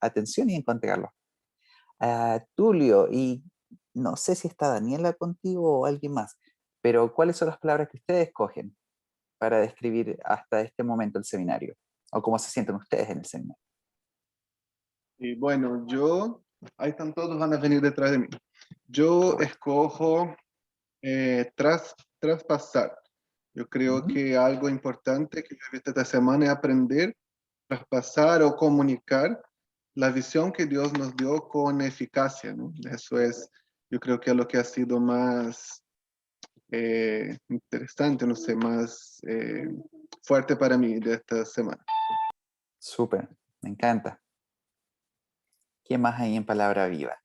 atención y encontrarlos. Tulio, y no sé si está Daniela contigo o alguien más, pero ¿cuáles son las palabras que ustedes escogen para describir hasta este momento el seminario? ¿O cómo se sienten ustedes en el seminario? Y bueno, ahí están todos, van a venir detrás de mí. Yo Súper. escojo traspasar. Yo creo Ujú, que algo importante que yo he visto esta semana es aprender a traspasar o comunicar la visión que Dios nos dio con eficacia, ¿no? Eso es, yo creo que es lo que ha sido más interesante, no sé, más fuerte para mí de esta semana. súper, me encanta. ¿Qué más hay en palabra viva?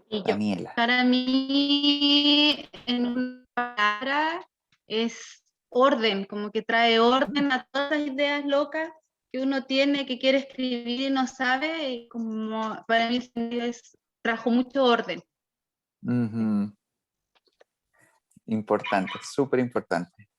Y yo, Daniela. para mí, en una palabra, es orden, como que trae orden a todas las ideas locas que uno tiene, que quiere escribir y no sabe, y como para mí trajo mucho orden. Ujú, importante, súper importante.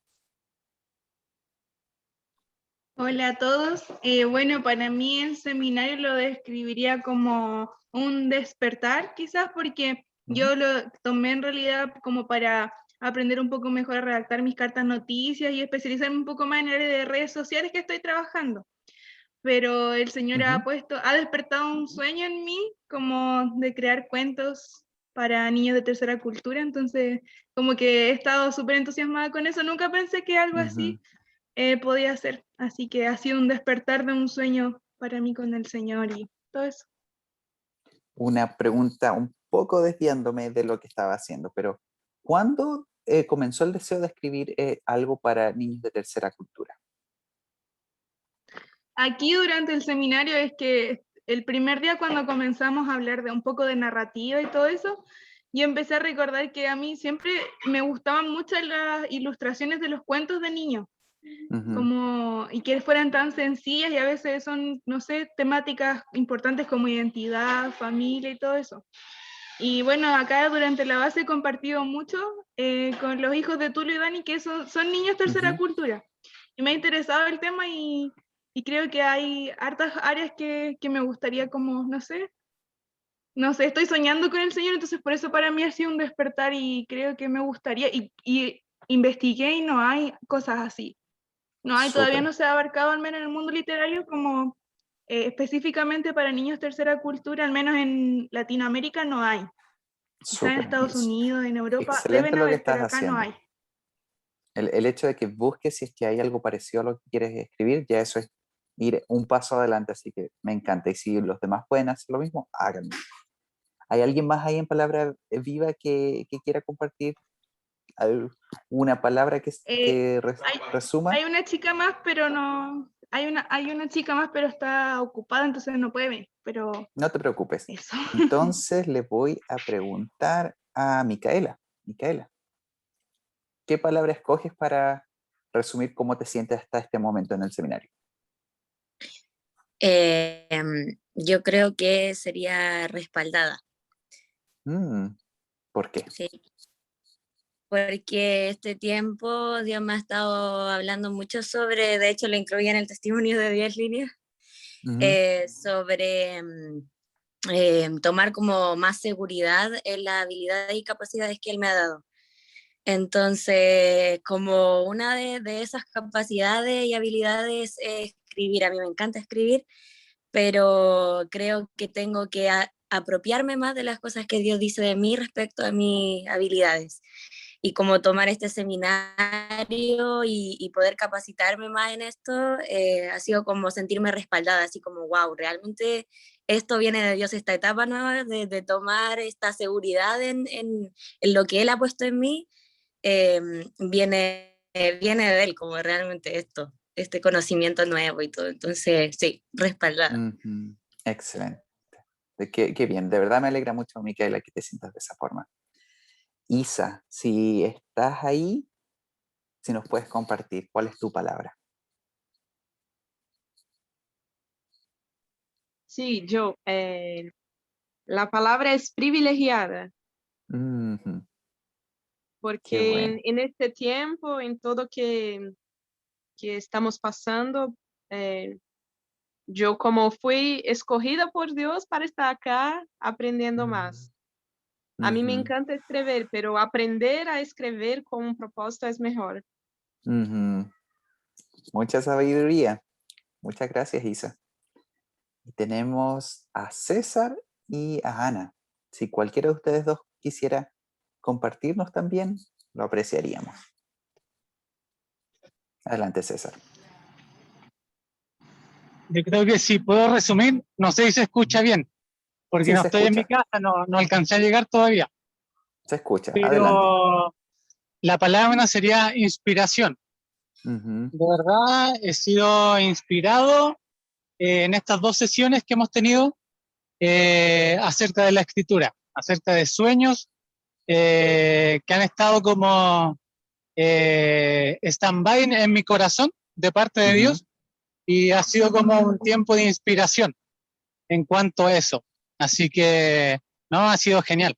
Hola a todos. Bueno, para mí el seminario lo describiría como un despertar, quizás porque Ujú, yo lo tomé en realidad como para aprender un poco mejor a redactar mis cartas noticias y especializarme un poco más en el área de redes sociales que estoy trabajando. Pero el Señor ujú, ha despertado un sueño en mí como de crear cuentos para niños de tercera cultura, entonces como que he estado súper entusiasmada con eso. Nunca pensé que algo ujú. así podía hacer. Así que ha sido un despertar de un sueño para mí con el Señor y todo eso. Una pregunta un poco desviándome de lo que estaba haciendo, pero ¿cuándo comenzó el deseo de escribir algo para niños de tercera cultura? Aquí durante el seminario es que el primer día cuando comenzamos a hablar de un poco de narrativa y todo eso, yo empecé a recordar que a mí siempre me gustaban mucho las ilustraciones de los cuentos de niños, Ujú, como, y que fueran tan sencillas y a veces son, no sé, temáticas importantes como identidad, familia y todo eso. Y bueno, acá durante la base he compartido mucho con los hijos de Tulio y Dani, que son niños tercera ujú. cultura. Y me ha interesado el tema y creo que hay hartas áreas que me gustaría como, no sé, estoy soñando con el Señor, entonces por eso para mí ha sido un despertar y creo que me gustaría, y investigué y no hay cosas así. No hay, todavía Súper, no se ha abarcado, al menos en el mundo literario, como específicamente para niños tercera cultura, al menos en Latinoamérica no hay. Quizá en súper. Estados Unidos, en Europa, Excelente deben lo que haber, estás pero acá no haciendo. hay. El hecho de que busques si es que hay algo parecido a lo que quieres escribir, ya eso es ir un paso adelante, así que me encanta. Y si los demás pueden hacer lo mismo, háganlo. ¿Hay alguien más ahí en palabra viva que quiera compartir una palabra Eh, que hay, resuma? hay una chica más, pero no, hay una chica más, pero está ocupada, entonces no puede venir, pero No te preocupes. eso. Entonces le voy a preguntar a Micaela. Micaela, ¿qué palabra escoges para resumir cómo te sientes hasta este momento en el seminario? Yo creo que sería respaldada, Mm, ¿por qué? sí, porque este tiempo Dios me ha estado hablando mucho sobre, de hecho lo incluía en el testimonio de 10 líneas, Ujú, sobre tomar como más seguridad en las habilidades y capacidades que Él me ha dado. Entonces, como una de esas capacidades y habilidades es escribir. A mí me encanta escribir, pero creo que tengo que apropiarme más de las cosas que Dios dice de mí respecto a mis habilidades. Y como tomar este seminario y poder capacitarme más en esto, ha sido como sentirme respaldada, así como, wow, realmente esto viene de Dios, esta etapa nueva de tomar esta seguridad en lo que Él ha puesto en mí, eh, viene de Él, como realmente esto, este conocimiento nuevo y todo. Entonces, sí, respaldada. ujú. Excelente. Qué bien, de verdad me alegra mucho, Micaela, que te sientas de esa forma. Isa, si estás ahí, si nos puedes compartir, ¿cuál es tu palabra? Sí, yo, la palabra es privilegiada, Ujú, qué porque bueno. en este tiempo, en todo que estamos pasando. Yo como fui escogida por Dios para estar acá aprendiendo más. A mí me Ujú, encanta escribir, pero aprender a escribir con un propósito es mejor. ujú. Mucha sabiduría. Muchas gracias, Isa. Y tenemos a César y a Ana. Si cualquiera de ustedes dos quisiera compartirnos también, lo apreciaríamos. Adelante, César. Yo creo que si puedo resumir, no sé si se escucha bien, porque Sí, no se estoy en mi escucha. casa, no alcancé a llegar todavía, Se escucha. Adelante. pero la palabra sería inspiración. Ujú, De verdad, he sido inspirado en estas 2 sesiones que hemos tenido acerca de la escritura, acerca de sueños que han estado como stand-by en mi corazón de parte de ujú. Dios, y ha sido como un tiempo de inspiración en cuanto a eso. Así que, no, ha sido genial.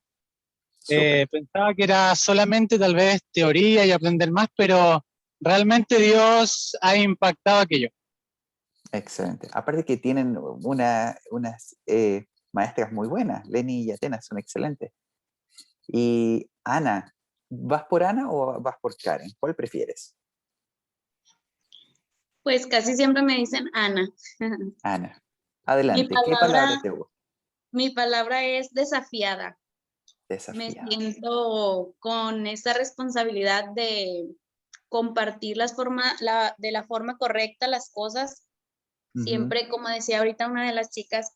Súper. Pensaba que era solamente tal vez teoría y aprender más, pero realmente Dios ha impactado aquello. Excelente. Aparte que tienen unas maestras muy buenas. Lenny y Atenas son excelentes. Y Ana, ¿vas por Ana o vas por Karen? ¿Cuál prefieres? Pues casi siempre me dicen Ana. Ana. Mi Adelante. ¿Qué palabra palabra, te gusta? mi palabra es desafiada. Me Desafiada. siento con esa responsabilidad de compartir de la forma correcta las cosas. Ujú, Siempre, como decía ahorita una de las chicas,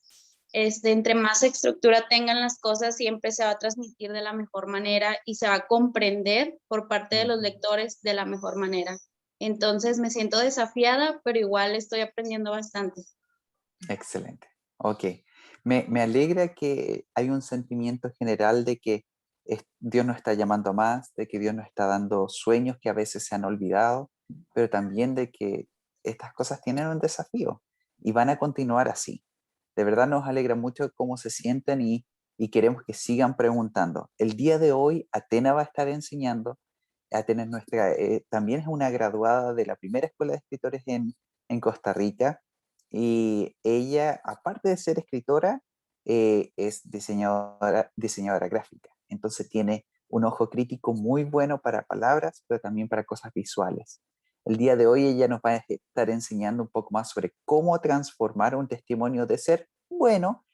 entre más estructura tengan las cosas, siempre se va a transmitir de la mejor manera y se va a comprender por parte de los ujú. lectores de la mejor manera. Entonces me siento desafiada, pero igual estoy aprendiendo bastante. Excelente. Ok. Me alegra que hay un sentimiento general de que Dios nos está llamando a más, de que Dios nos está dando sueños que a veces se han olvidado, pero también de que estas cosas tienen un desafío y van a continuar así. De verdad nos alegra mucho cómo se sienten y queremos que sigan preguntando. El día de hoy, Atena va a estar enseñando. Atena es también es una graduada de la primera escuela de escritores en Costa Rica y ella, aparte de ser escritora, es diseñadora gráfica. Entonces tiene un ojo crítico muy bueno para palabras, pero también para cosas visuales. El día de hoy ella nos va a estar enseñando un poco más sobre cómo transformar un testimonio de ser bueno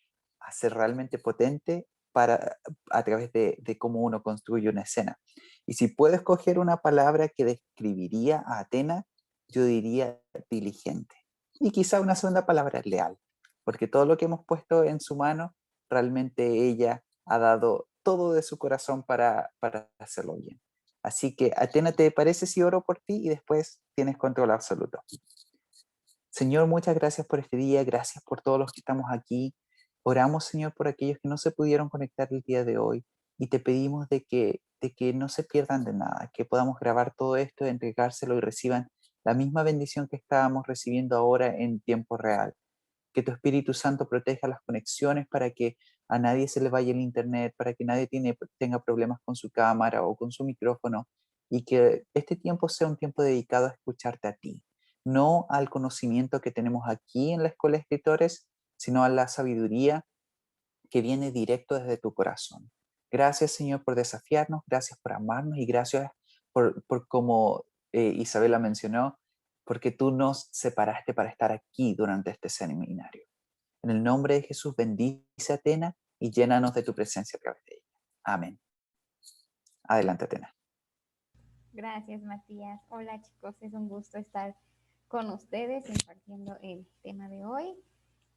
a ser realmente potente a través de cómo uno construye una escena. Y si puedo escoger una palabra que describiría a Atena, yo diría diligente. Y quizá una segunda palabra, leal, porque todo lo que hemos puesto en su mano, realmente ella ha dado todo de su corazón para hacerlo bien. Así que, Atena, ¿te parece si oro por ti y después tienes control absoluto? Señor, muchas gracias por este día, gracias por todos los que estamos aquí. Oramos, Señor, por aquellos que no se pudieron conectar el día de hoy y te pedimos de que no se pierdan de nada, que podamos grabar todo esto, entregárselo y reciban la misma bendición que estábamos recibiendo ahora en tiempo real. Que tu Espíritu Santo proteja las conexiones para que a nadie se le vaya el internet, para que nadie tenga problemas con su cámara o con su micrófono y que este tiempo sea un tiempo dedicado a escucharte a ti, no al conocimiento que tenemos aquí en la Escuela de Escritores, sino a la sabiduría que viene directo desde tu corazón. Gracias, Señor, por desafiarnos, gracias por amarnos y gracias por como Isabela mencionó, porque tú nos separaste para estar aquí durante este seminario. En el nombre de Jesús, bendice a Atena y llénanos de tu presencia a través de ella. Amén. Adelante, Atena. Gracias, Matías. Hola, chicos, es un gusto estar con ustedes impartiendo el tema de hoy.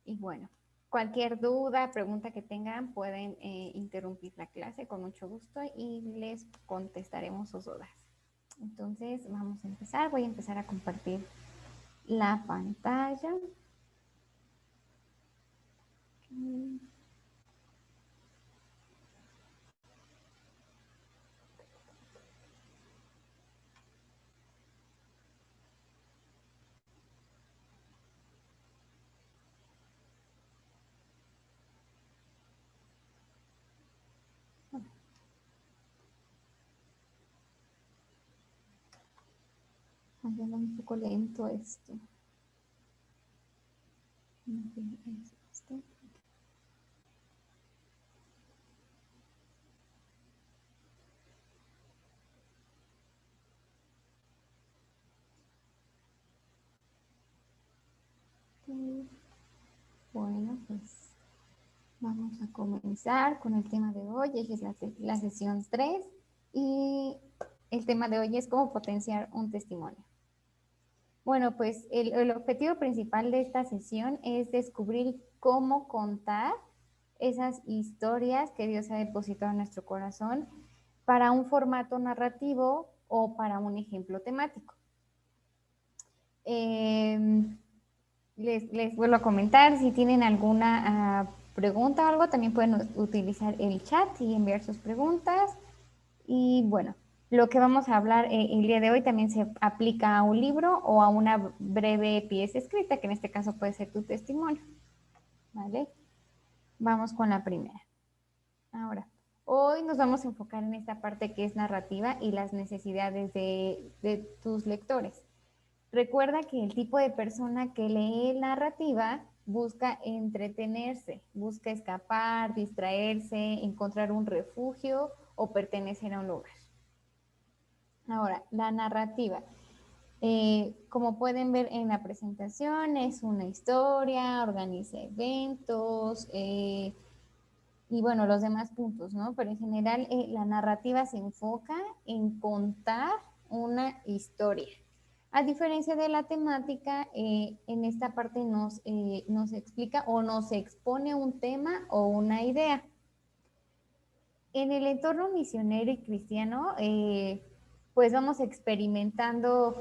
Y bueno, cualquier duda, pregunta que tengan, pueden interrumpir la clase con mucho gusto y les contestaremos sus dudas. Entonces, vamos a empezar. Voy a empezar a compartir la pantalla. Anda un poco lento esto. Bueno, pues vamos a comenzar con el tema de hoy. Esta es la sesión 3 y el tema de hoy es cómo potenciar un testimonio. Bueno, pues el objetivo principal de esta sesión es descubrir cómo contar esas historias que Dios ha depositado en nuestro corazón para un formato narrativo o para un ejemplo temático. Les vuelvo a comentar, si tienen alguna pregunta o algo, también pueden utilizar el chat y enviar sus preguntas. Y bueno, lo que vamos a hablar el día de hoy también se aplica a un libro o a una breve pieza escrita, que en este caso puede ser tu testimonio. ¿Vale? Vamos con la primera. Ahora, hoy nos vamos a enfocar en esta parte que es narrativa y las necesidades de tus lectores. Recuerda que el tipo de persona que lee narrativa busca entretenerse, busca escapar, distraerse, encontrar un refugio o pertenecer a un lugar. Ahora, la narrativa. Como pueden ver en la presentación, es una historia, organiza eventos y bueno, los demás puntos, ¿no? Pero en general la narrativa se enfoca en contar una historia. A diferencia de la temática, en esta parte nos explica o nos expone un tema o una idea. En el entorno misionero y cristiano, pues vamos experimentando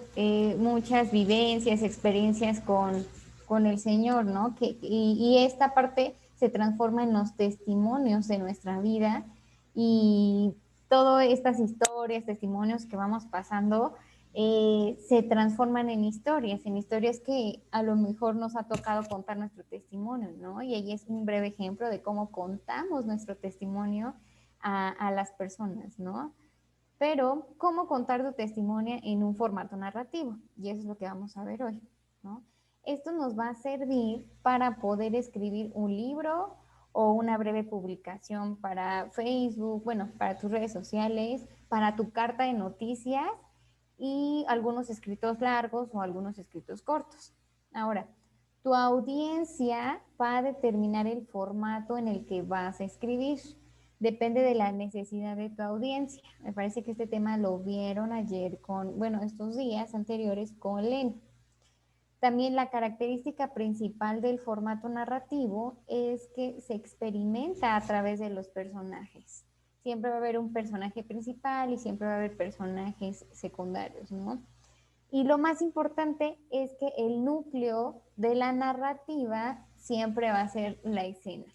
muchas vivencias, experiencias con el Señor, ¿no? Y esta parte se transforma en los testimonios de nuestra vida y todas estas historias, testimonios que vamos pasando, se transforman en historias que a lo mejor nos ha tocado contar nuestro testimonio, ¿no? Y ahí es un breve ejemplo de cómo contamos nuestro testimonio a las personas, ¿no? Pero, ¿cómo contar tu testimonio en un formato narrativo? Y eso es lo que vamos a ver hoy, ¿no? Esto nos va a servir para poder escribir un libro o una breve publicación para Facebook, bueno, para tus redes sociales, para tu carta de noticias y algunos escritos largos o algunos escritos cortos. Ahora, tu audiencia va a determinar el formato en el que vas a escribir. Depende de la necesidad de tu audiencia. Me parece que este tema lo vieron ayer estos días anteriores con Len. También la característica principal del formato narrativo es que se experimenta a través de los personajes. Siempre va a haber un personaje principal y siempre va a haber personajes secundarios, ¿no? Y lo más importante es que el núcleo de la narrativa siempre va a ser la escena.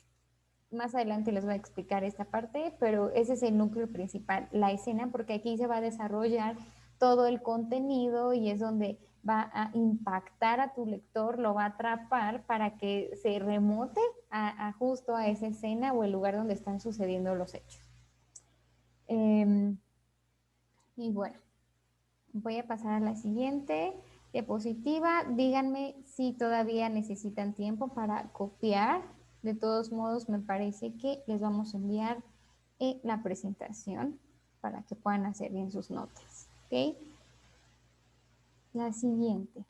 Más adelante les voy a explicar esta parte, pero ese es el núcleo principal, la escena, porque aquí se va a desarrollar todo el contenido y es donde va a impactar a tu lector, lo va a atrapar para que se remote justo a esa escena o el lugar donde están sucediendo los hechos. Y bueno, voy a pasar a la siguiente diapositiva. Díganme si todavía necesitan tiempo para copiar. De todos modos, me parece que les vamos a enviar la presentación para que puedan hacer bien sus notas. ¿Ok? La siguiente.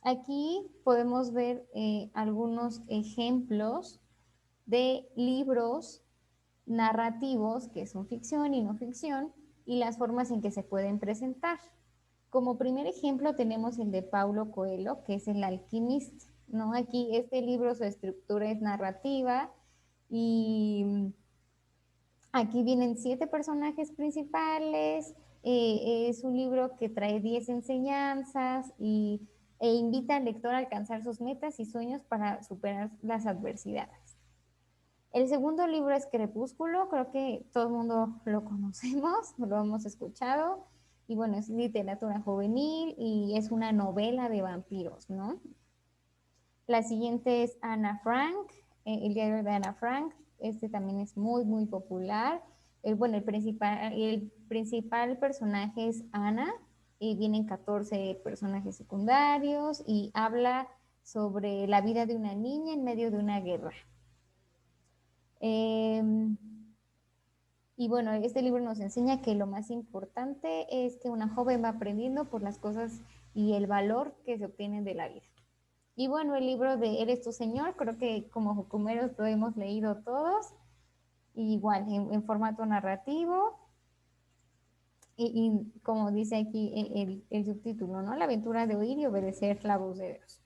Aquí podemos ver algunos ejemplos de libros narrativos que son ficción y no ficción y las formas en que se pueden presentar. Como primer ejemplo tenemos el de Paulo Coelho, que es El alquimista, ¿no? Aquí este libro, su estructura es narrativa y aquí vienen 7 personajes principales, es un libro que trae 10 enseñanzas e invita al lector a alcanzar sus metas y sueños para superar las adversidades. El segundo libro es Crepúsculo, creo que todo el mundo lo conocemos, lo hemos escuchado, y bueno, es literatura juvenil y es una novela de vampiros, ¿no? La siguiente es Ana Frank, el diario de Ana Frank, este también es muy, muy popular. El principal personaje es Ana, vienen 14 personajes secundarios y habla sobre la vida de una niña en medio de una guerra. Y bueno, este libro nos enseña que lo más importante es que una joven va aprendiendo por las cosas y el valor que se obtienen de la vida. Y bueno, el libro de Eres tu Señor, creo que como jucumeros lo hemos leído todos, igual en formato narrativo. Y como dice aquí el subtítulo, ¿no? La aventura de oír y obedecer la voz de Dios.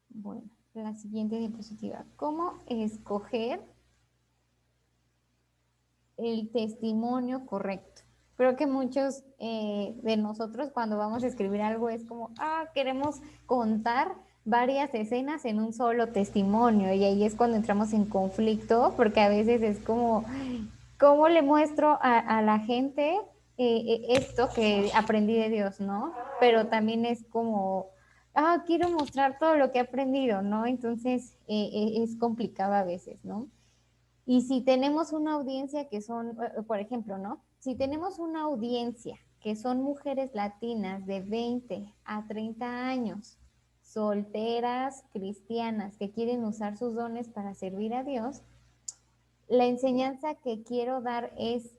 Bueno, la siguiente diapositiva. ¿Cómo escoger el testimonio correcto? Creo que muchos de nosotros cuando vamos a escribir algo es como, queremos contar varias escenas en un solo testimonio, y ahí es cuando entramos en conflicto, porque a veces es como, ¿cómo le muestro a la gente esto que aprendí de Dios, no? Pero también es como, quiero mostrar todo lo que he aprendido, ¿no? Entonces es complicado a veces, ¿no? Y si tenemos una audiencia que son, por ejemplo, ¿no? Si tenemos una audiencia que son mujeres latinas de 20 a 30 años, solteras, cristianas, que quieren usar sus dones para servir a Dios, la enseñanza que quiero dar es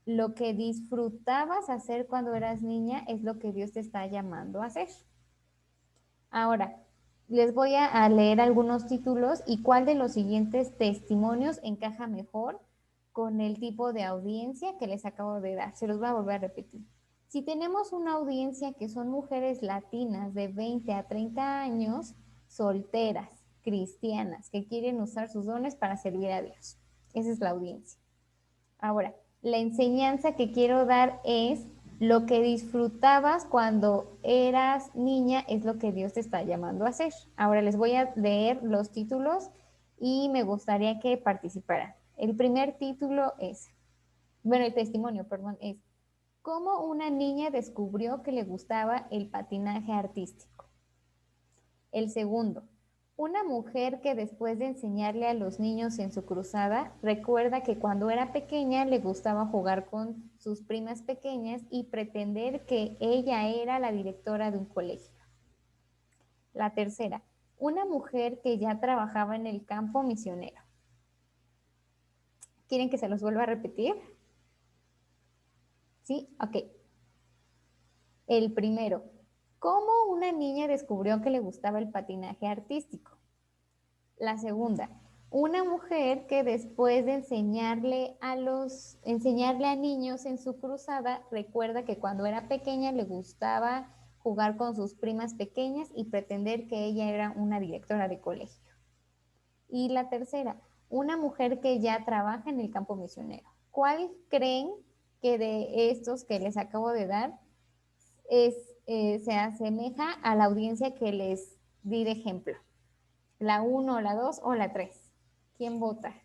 lo que disfrutabas hacer cuando eras niña es lo que Dios te está llamando a hacer. Ahora, les voy a leer algunos títulos y cuál de los siguientes testimonios encaja mejor con el tipo de audiencia que les acabo de dar. Se los voy a volver a repetir. Si tenemos una audiencia que son mujeres latinas de 20 a 30 años, solteras, cristianas, que quieren usar sus dones para servir a Dios. Esa es la audiencia. Ahora, la enseñanza que quiero dar es lo que disfrutabas cuando eras niña es lo que Dios te está llamando a hacer. Ahora les voy a leer los títulos y me gustaría que participaran. El primer título es, el testimonio, perdón, es ¿cómo una niña descubrió que le gustaba el patinaje artístico? El segundo, una mujer que después de enseñarle a los niños en su cruzada, recuerda que cuando era pequeña le gustaba jugar con sus primas pequeñas y pretender que ella era la directora de un colegio. La tercera, una mujer que ya trabajaba en el campo misionero. ¿Quieren que se los vuelva a repetir? ¿Sí? Ok. El primero, ¿cómo una niña descubrió que le gustaba el patinaje artístico? La segunda, una mujer que después de enseñarle a niños en su cruzada, recuerda que cuando era pequeña le gustaba jugar con sus primas pequeñas y pretender que ella era una directora de colegio. Y la tercera, una mujer que ya trabaja en el campo misionero. ¿Cuál creen que de estos que les acabo de dar se asemeja a la audiencia que les di de ejemplo? ¿La 1, la 2 o la 3? ¿Quién vota?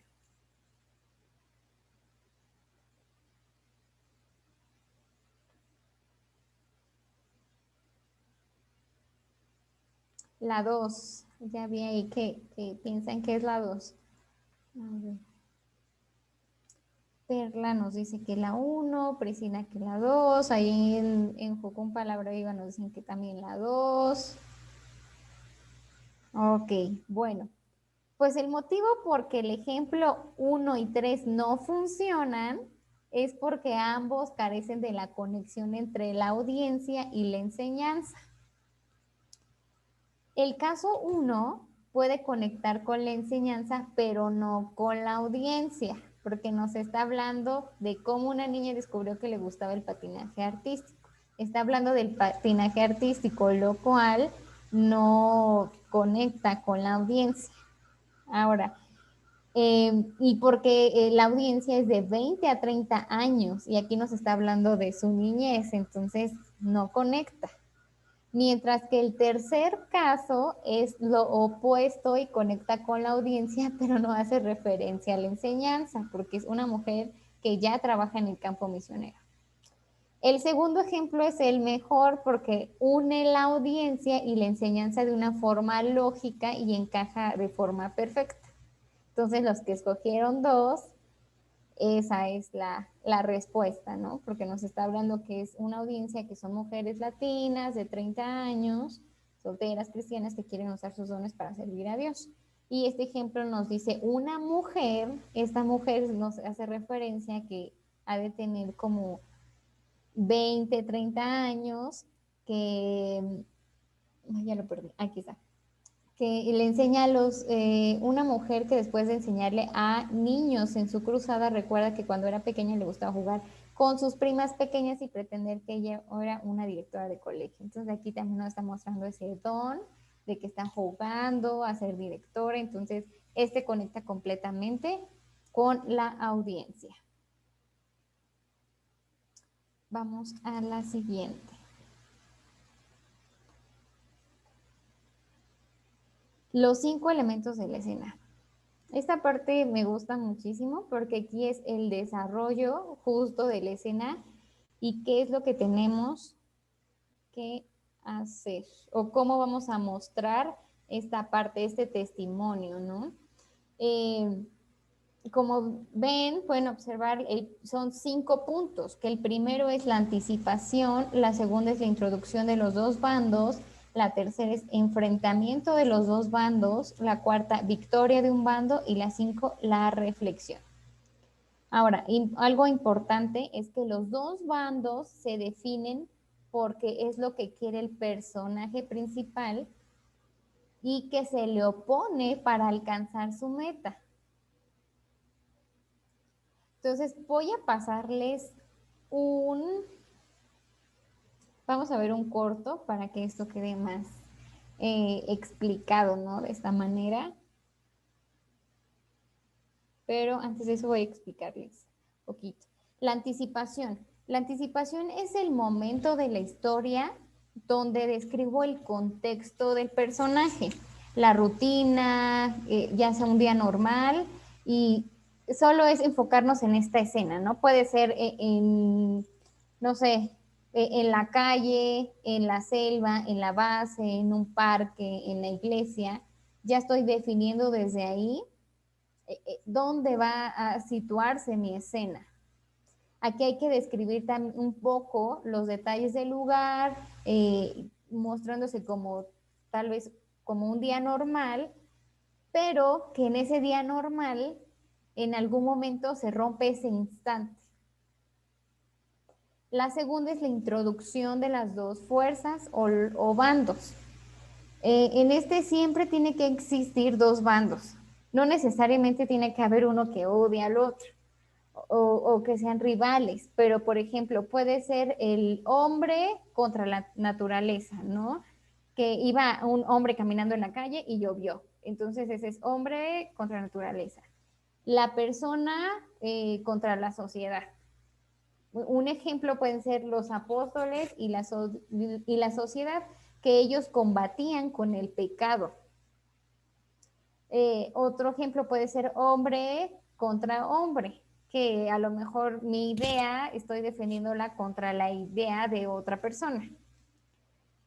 La 2. Ya vi ahí que piensan que es la 2. Perla nos dice que la 1, Priscila que la 2, ahí en Jocón Palabra Viva nos dicen que también la 2. Ok, bueno. Pues el motivo por que el ejemplo 1 y 3 no funcionan es porque ambos carecen de la conexión entre la audiencia y la enseñanza. El caso 1 puede conectar con la enseñanza, pero no con la audiencia, porque nos está hablando de cómo una niña descubrió que le gustaba el patinaje artístico. Está hablando del patinaje artístico, lo cual no conecta con la audiencia. Ahora, y porque la audiencia es de 20 a 30 años y aquí nos está hablando de su niñez, entonces no conecta. Mientras que el tercer caso es lo opuesto y conecta con la audiencia, pero no hace referencia a la enseñanza, porque es una mujer que ya trabaja en el campo misionero. El segundo ejemplo es el mejor porque une la audiencia y la enseñanza de una forma lógica y encaja de forma perfecta. Entonces, los que escogieron 2 esa es la respuesta, ¿no? Porque nos está hablando que es una audiencia que son mujeres latinas de 30 años, solteras cristianas que quieren usar sus dones para servir a Dios. Y este ejemplo nos dice una mujer, esta mujer nos hace referencia a que ha de tener como 20, 30 años, que, ya lo perdí, aquí está, que le enseña a una mujer que después de enseñarle a niños en su cruzada, recuerda que cuando era pequeña le gustaba jugar con sus primas pequeñas y pretender que ella era una directora de colegio. Entonces aquí también nos está mostrando ese don de que están jugando a ser directora. Entonces este conecta completamente con la audiencia. Vamos a la siguiente. Los 5 elementos de la escena. Esta parte me gusta muchísimo porque aquí es el desarrollo justo de la escena y qué es lo que tenemos que hacer o cómo vamos a mostrar esta parte, este testimonio, ¿no? Como ven, pueden observar, son 5 puntos, que el primero es la anticipación, la segunda es la introducción de los dos bandos, la tercera es enfrentamiento de los dos bandos, la cuarta, victoria de un bando y la 5, la reflexión. Ahora, algo importante es que los dos bandos se definen porque es lo que quiere el personaje principal y que se le opone para alcanzar su meta. Entonces voy a pasarles vamos a ver un corto para que esto quede más explicado, ¿no? De esta manera. Pero antes de eso voy a explicarles un poquito. La anticipación. La anticipación es el momento de la historia donde describo el contexto del personaje, la rutina, ya sea un día normal, y solo es enfocarnos en esta escena, ¿no? Puede ser no sé, en la calle, en la selva, en la base, en un parque, en la iglesia. Ya estoy definiendo desde ahí dónde va a situarse mi escena. Aquí hay que describir también un poco los detalles del lugar, mostrándose como tal vez como un día normal, pero que en ese día normal en algún momento se rompe ese instante. La segunda es la introducción de las dos fuerzas o bandos. En este siempre tiene que existir dos bandos. No necesariamente tiene que haber uno que odie al otro o que sean rivales, pero por ejemplo puede ser el hombre contra la naturaleza, ¿no? Que iba un hombre caminando en la calle y llovió. Entonces ese es hombre contra naturaleza. La persona contra la sociedad. Un ejemplo pueden ser los apóstoles y la sociedad, que ellos combatían con el pecado. Otro ejemplo puede ser hombre contra hombre, que a lo mejor mi idea estoy defendiéndola contra la idea de otra persona.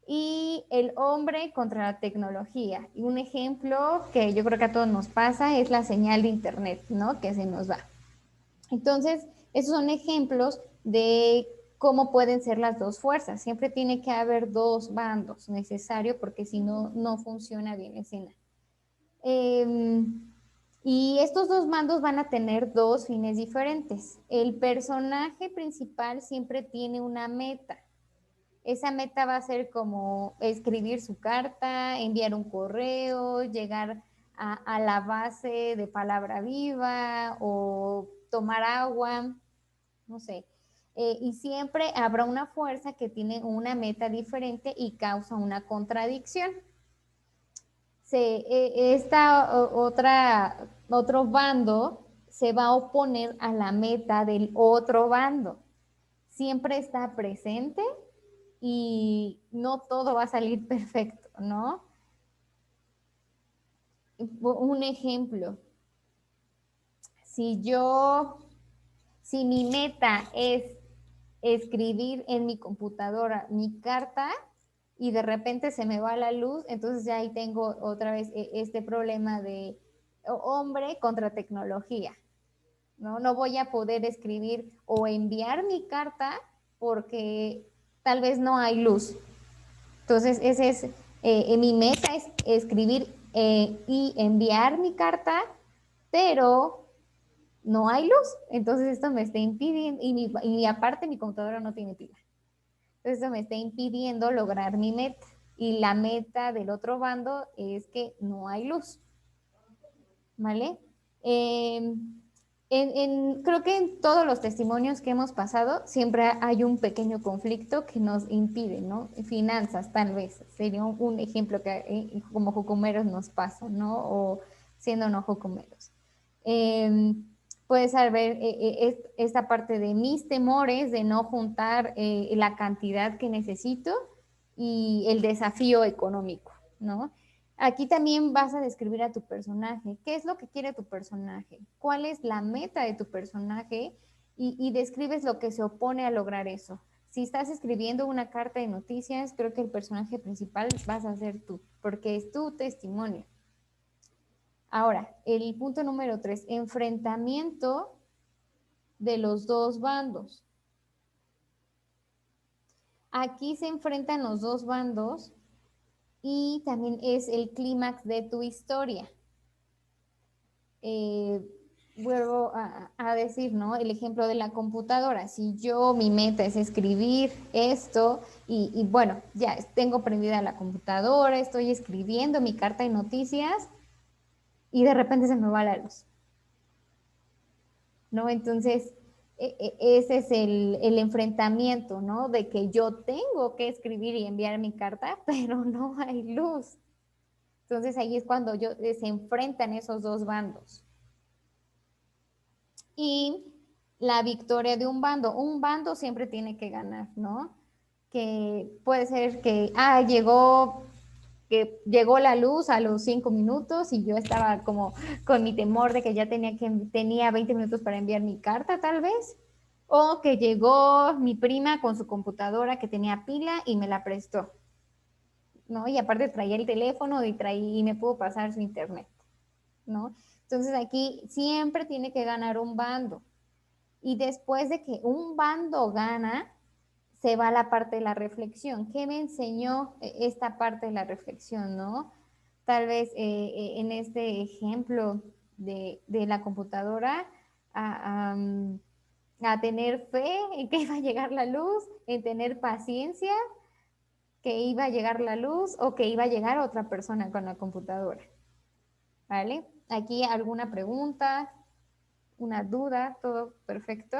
Y el hombre contra la tecnología. Y un ejemplo que yo creo que a todos nos pasa es la señal de internet, ¿no? Que se nos va. Entonces, esos son ejemplos de cómo pueden ser las dos fuerzas. Siempre tiene que haber dos bandos necesario porque si no, no funciona bien la escena. Y estos dos bandos van a tener dos fines diferentes. El personaje principal siempre tiene una meta. Esa meta va a ser como escribir su carta, enviar un correo, llegar a la base de palabra viva o tomar agua, no sé. Y siempre habrá una fuerza que tiene una meta diferente y causa una contradicción. Otro bando se va a oponer a la meta del otro bando. Siempre está presente y no todo va a salir perfecto, ¿no? Un ejemplo, si mi meta es escribir en mi computadora mi carta y de repente se me va la luz, entonces ya ahí tengo otra vez este problema de hombre contra tecnología. ¿no? No voy a poder escribir o enviar mi carta porque tal vez no hay luz. Entonces, ese es mi meta, es escribir y enviar mi carta, pero no hay luz. Entonces, esto me está impidiendo, y aparte mi computadora no tiene pila. Entonces, esto me está impidiendo lograr mi meta. Y la meta del otro bando es que no hay luz. ¿Vale? Creo que en todos los testimonios que hemos pasado siempre hay un pequeño conflicto que nos impide, ¿no? Finanzas, tal vez, sería un ejemplo que como jucumeros nos pasa, ¿no? O siendo no jucumeros. Puedes saber esta parte de mis temores de no juntar la cantidad que necesito y el desafío económico, ¿no? Aquí también vas a describir a tu personaje. ¿Qué es lo que quiere tu personaje? ¿Cuál es la meta de tu personaje? Y describes lo que se opone a lograr eso. Si estás escribiendo una carta de noticias, creo que el personaje principal vas a ser tú, porque es tu testimonio. Ahora, el punto número 3, enfrentamiento de los dos bandos. Aquí se enfrentan los dos bandos y también es el clímax de tu historia. Vuelvo a decir, ¿no? El ejemplo de la computadora. Si yo, mi meta es escribir esto y bueno, ya tengo prendida la computadora, estoy escribiendo mi carta de noticias y de repente se me va la luz, ¿no? Entonces, ese es el enfrentamiento, ¿no? De que yo tengo que escribir y enviar mi carta, pero no hay luz. Entonces, ahí es cuando se enfrentan esos dos bandos. Y la victoria de un bando siempre tiene que ganar, ¿no? Que puede ser que, llegó la luz a los 5 minutos y yo estaba como con mi temor de que ya tenía 20 minutos para enviar mi carta, tal vez. O que llegó mi prima con su computadora que tenía pila y me la prestó, ¿no? Y aparte traía el teléfono y me pudo pasar su internet, ¿no? Entonces aquí siempre tiene que ganar un bando. Y después de que un bando gana, se va a la parte de la reflexión. ¿Qué me enseñó esta parte de la reflexión, no? Tal vez en este ejemplo de la computadora, a tener fe en que iba a llegar la luz, en tener paciencia que iba a llegar la luz o que iba a llegar otra persona con la computadora. ¿Vale? Aquí alguna pregunta, una duda, todo perfecto.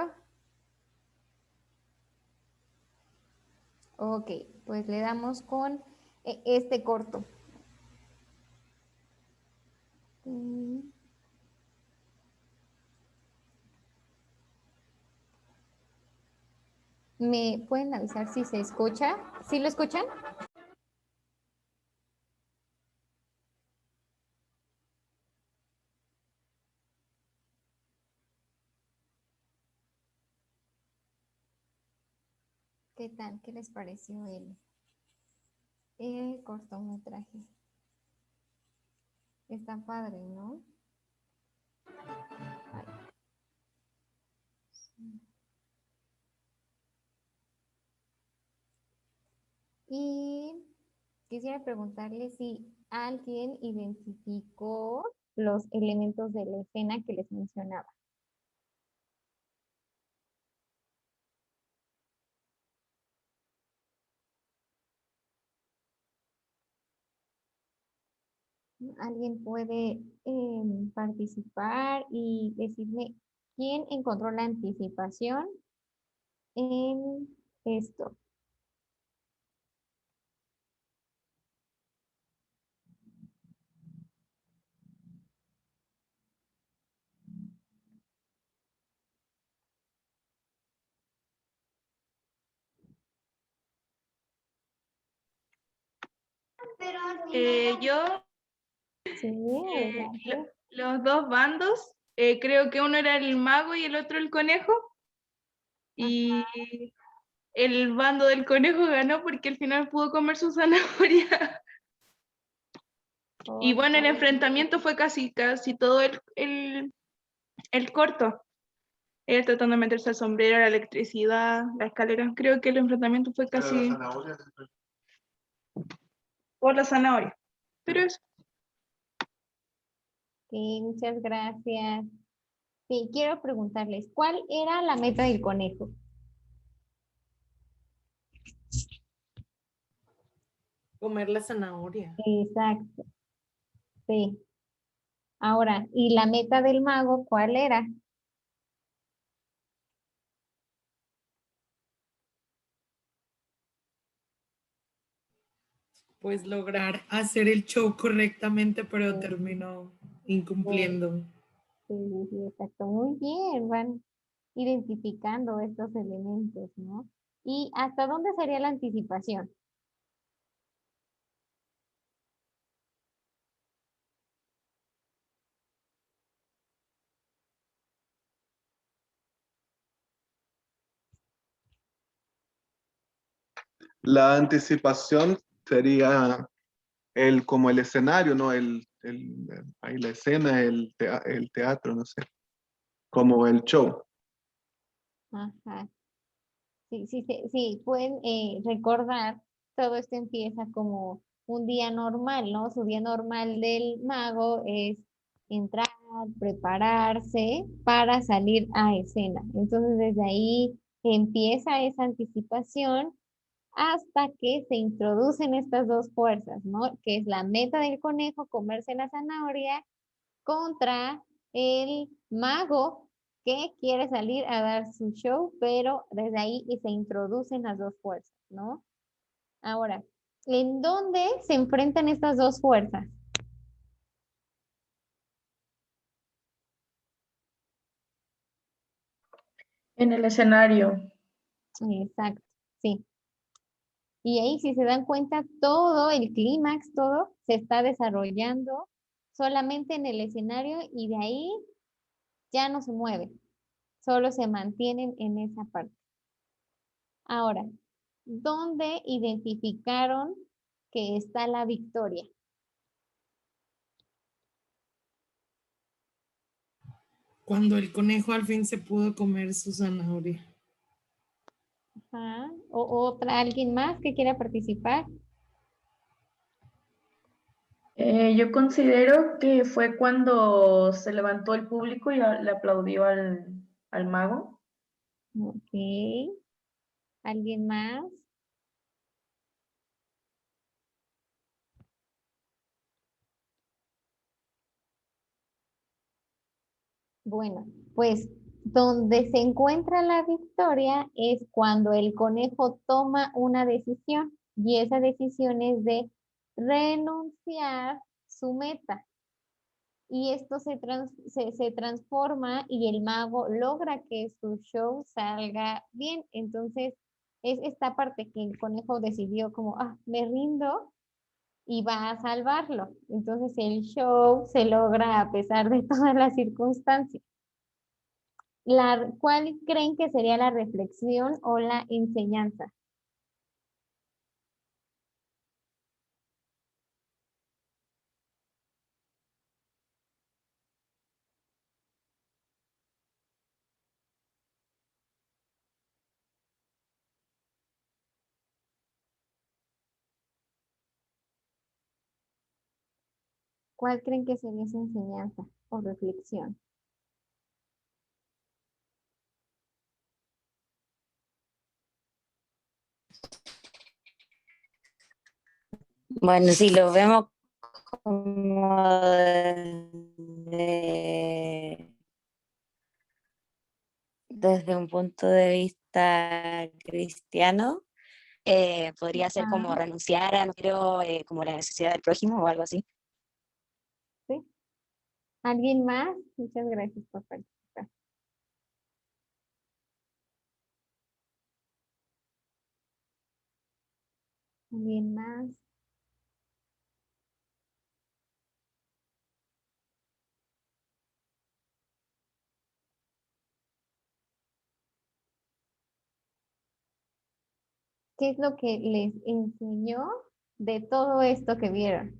Ok, pues le damos con este corto. ¿Me pueden avisar si se escucha? ¿Sí lo escuchan? ¿Qué tal? ¿Qué les pareció el cortometraje? Está padre, ¿no? Ay. Sí. Y quisiera preguntarle si alguien identificó los elementos de la escena que les mencionaba. Alguien puede participar y decirme quién encontró la anticipación en esto. Yo, Sí, adelante. los dos bandos, creo que uno era el mago y el otro el conejo. Y el bando del conejo ganó porque al final pudo comer su zanahoria. Y bueno, el enfrentamiento fue casi todo el corto. Él tratando de meterse al sombrero, la electricidad, la escalera. Creo que el enfrentamiento fue Pero casi la zanahoria, por la zanahoria. Pero eso. Sí, muchas gracias. Sí, quiero preguntarles, ¿cuál era la meta del conejo? Comer la zanahoria. Exacto, sí. Ahora, ¿y la meta del mago cuál era? Pues lograr hacer el show correctamente, pero Sí, terminó sí, incumpliendo. sí, sí, exacto. Muy bien, van identificando estos elementos, ¿no? ¿Y hasta dónde sería la anticipación? la anticipación sería como el escenario, ¿no? Ahí la escena, el teatro, no sé, como el show. Ajá. Sí, sí, sí, sí, pueden recordar, todo esto empieza como un día normal, ¿no? Su día normal del mago es entrar, prepararse para salir a escena. Entonces, desde ahí empieza esa anticipación hasta que se introducen estas dos fuerzas, ¿no? Que es la meta del conejo, comerse la zanahoria, contra el mago que quiere salir a dar su show, pero desde ahí y se introducen las dos fuerzas, ¿no? Ahora, ¿en dónde se enfrentan estas dos fuerzas? En el escenario. Exacto, sí. Y ahí, si se dan cuenta, todo el clímax, todo se está desarrollando solamente en el escenario y de ahí ya no se mueve, solo se mantienen en esa parte. Ahora, ¿dónde identificaron que está la victoria? Cuando el conejo al fin se pudo comer su zanahoria. Ajá. ¿O otra, alguien más que quiera participar? Yo considero que fue cuando se levantó el público y le aplaudió al mago. Ok. ¿Alguien más? Bueno, pues donde se encuentra la victoria es cuando el conejo toma una decisión y esa decisión es de renunciar su meta. Y esto se transforma y el mago logra que su show salga bien. Entonces, es esta parte que el conejo decidió como, ah, me rindo y va a salvarlo. Entonces, el show se logra a pesar de todas las circunstancias. ¿Cuál creen que sería la reflexión o la enseñanza? ¿Cuál creen que sería esa enseñanza o reflexión? Bueno, si lo vemos como desde un punto de vista cristiano, podría ser como Ah, renunciar a, no quiero, como la necesidad del prójimo o algo así. ¿sí? ¿Alguien más? Muchas gracias por participar. ¿Alguien más? ¿Qué es lo que les enseñó de todo esto que vieron?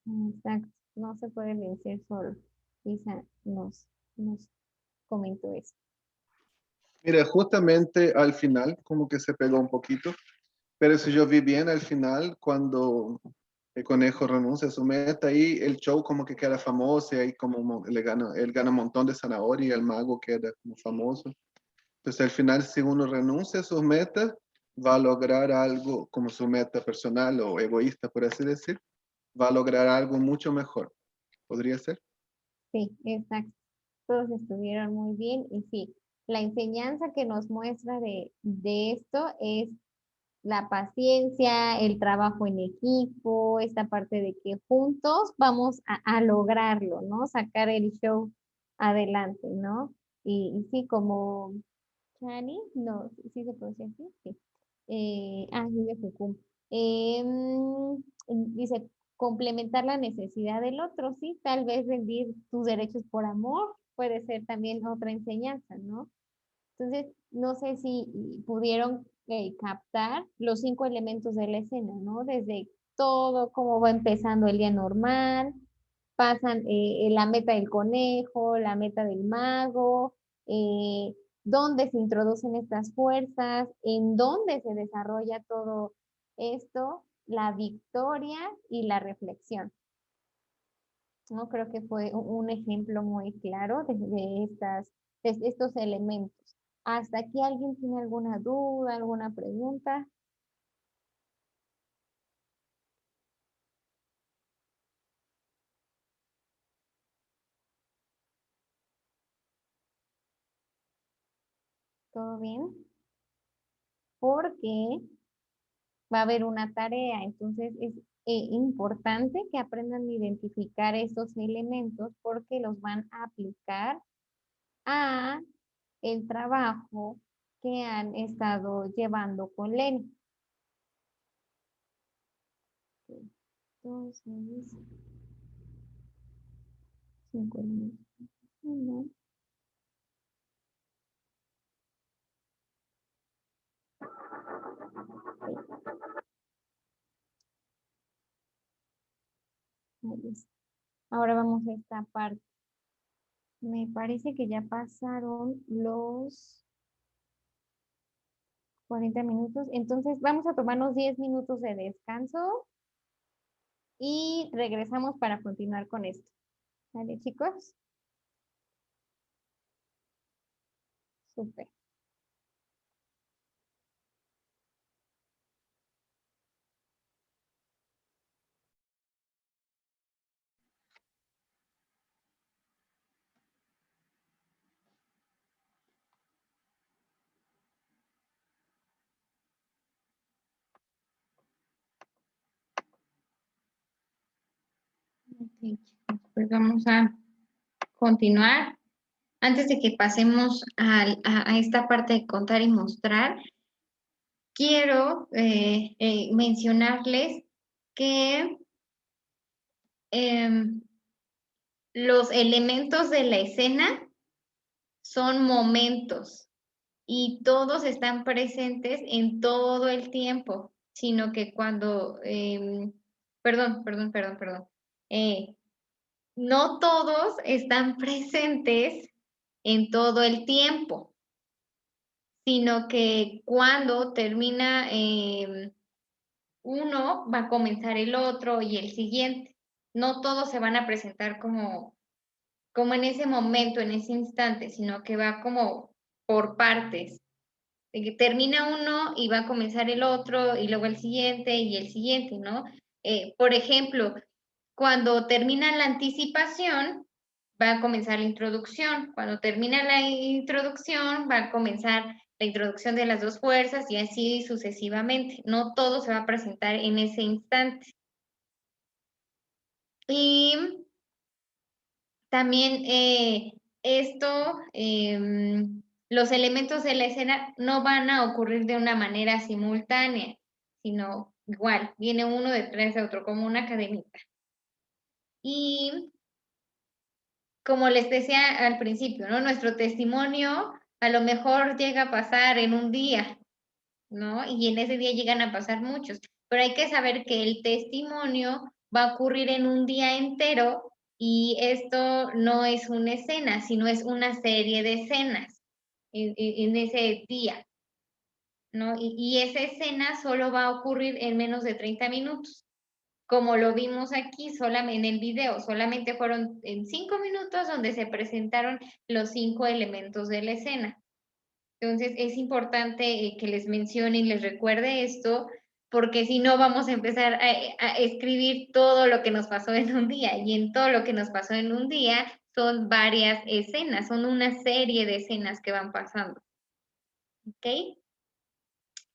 Exacto, no se puede vencer solo. Isa nos comentó eso. Mira, justamente al final, como que se pegó un poquito, pero si yo vi bien al final, cuando el conejo renuncia a su meta, ahí el show como que queda famoso, y ahí como él gana un montón de zanahoria y el mago queda como famoso. Entonces al final, si uno renuncia a sus metas, va a lograr algo como su meta personal o egoísta, por así decir, va a lograr algo mucho mejor. ¿Podría ser? Sí, exacto. Todos estuvieron muy bien y sí, la enseñanza que nos muestra de esto es la paciencia, el trabajo en equipo, esta parte de que juntos vamos a lograrlo, ¿no? Sacar el show adelante, ¿no? Y sí, como Chani, no, sí se pronuncia así, sí. Lidia Jucum. Dice, complementar la necesidad del otro, sí, tal vez rendir tus derechos por amor puede ser también otra enseñanza, ¿no? Entonces, no sé si pudieron captar los 5 elementos de la escena, ¿no? Desde todo, cómo va empezando el día normal, pasan la meta del conejo, la meta del mago, dónde se introducen estas fuerzas, en dónde se desarrolla todo esto, la victoria y la reflexión. ¿No? Creo que fue un ejemplo muy claro de estos elementos. ¿Hasta aquí alguien tiene alguna duda, alguna pregunta? ¿Todo bien? Porque va a haber una tarea, entonces es importante que aprendan a identificar estos elementos porque los van a aplicar a el trabajo que han estado llevando con Lenny. Entonces, 5 elementos. Uno. Ahí está. Ahora vamos a esta parte. Me parece que ya pasaron los 40 minutos. Entonces vamos a tomarnos 10 minutos de descanso y regresamos para continuar con esto. ¿Vale, chicos? Súper. Ok, chicos, pues vamos a continuar. Antes de que pasemos a esta parte de contar y mostrar, quiero mencionarles que los elementos de la escena son momentos y todos están presentes en todo el tiempo, sino que cuando, perdón. No todos están presentes en todo el tiempo, sino que cuando termina uno, va a comenzar el otro y el siguiente. No todos se van a presentar como en ese momento, en ese instante, sino que va como por partes. De que termina uno y va a comenzar el otro y luego el siguiente y el siguiente, ¿no? Por ejemplo, cuando termina la anticipación, va a comenzar la introducción. Cuando termina la introducción, va a comenzar la introducción de las dos fuerzas y así sucesivamente. No todo se va a presentar en ese instante. Y también los elementos de la escena no van a ocurrir de una manera simultánea, sino igual, viene uno detrás de otro, como una cadenita. Y como les decía al principio, ¿no? Nuestro testimonio a lo mejor llega a pasar en un día, ¿no? Y en ese día llegan a pasar muchos, pero hay que saber que el testimonio va a ocurrir en un día entero Y esto no es una escena, sino es una serie de escenas en ese día, ¿no? Y esa escena solo va a ocurrir en menos de 30 minutos. Como lo vimos aquí solamente en el video, solamente fueron en 5 minutos donde se presentaron los 5 elementos de la escena. Entonces es importante que les mencione y les recuerde esto, porque si no vamos a empezar a escribir todo lo que nos pasó en un día, y en todo lo que nos pasó en un día son varias escenas, son una serie de escenas que van pasando. ¿Ok?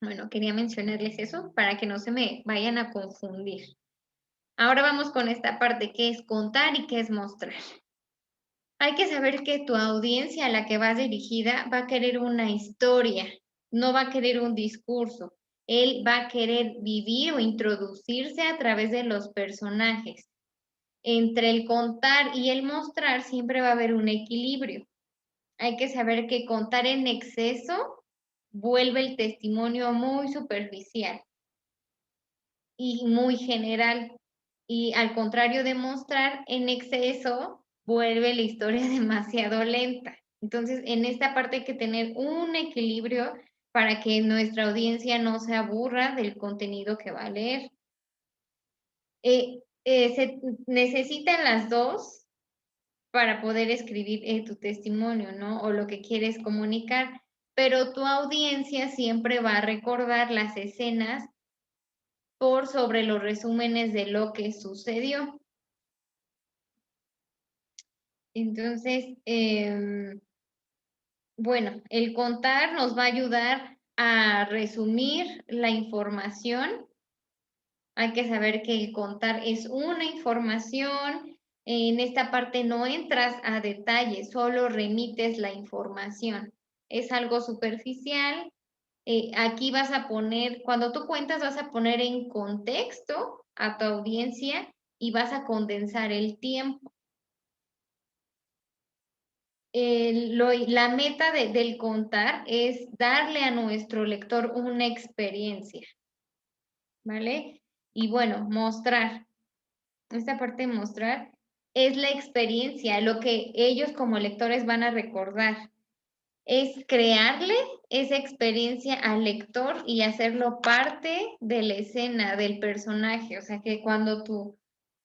Bueno, quería mencionarles eso para que no se me vayan a confundir. Ahora vamos con esta parte, que es contar y qué es mostrar. Hay que saber que tu audiencia a la que vas dirigida va a querer una historia, no va a querer un discurso. Él va a querer vivir o introducirse a través de los personajes. Entre el contar y el mostrar siempre va a haber un equilibrio. Hay que saber que contar en exceso vuelve el testimonio muy superficial y muy general. Y al contrario de mostrar en exceso, vuelve la historia demasiado lenta. Entonces, en esta parte hay que tener un equilibrio para que nuestra audiencia no se aburra del contenido que va a leer. Se necesitan las dos para poder escribir tu testimonio, ¿no? O lo que quieres comunicar, pero tu audiencia siempre va a recordar las escenas por sobre los resúmenes de lo que sucedió. Entonces, bueno, el contar nos va a ayudar a resumir la información. Hay que saber que el contar es una información. En esta parte no entras a detalles, solo remites la información. Es algo superficial. Aquí vas a poner, cuando tú cuentas, vas a poner en contexto a tu audiencia y vas a condensar el tiempo. La meta del contar es darle a nuestro lector una experiencia, ¿vale? Y bueno, mostrar. Esta parte de mostrar es la experiencia, lo que ellos como lectores van a recordar. Es crearle esa experiencia al lector y hacerlo parte de la escena, del personaje. O sea, que cuando tu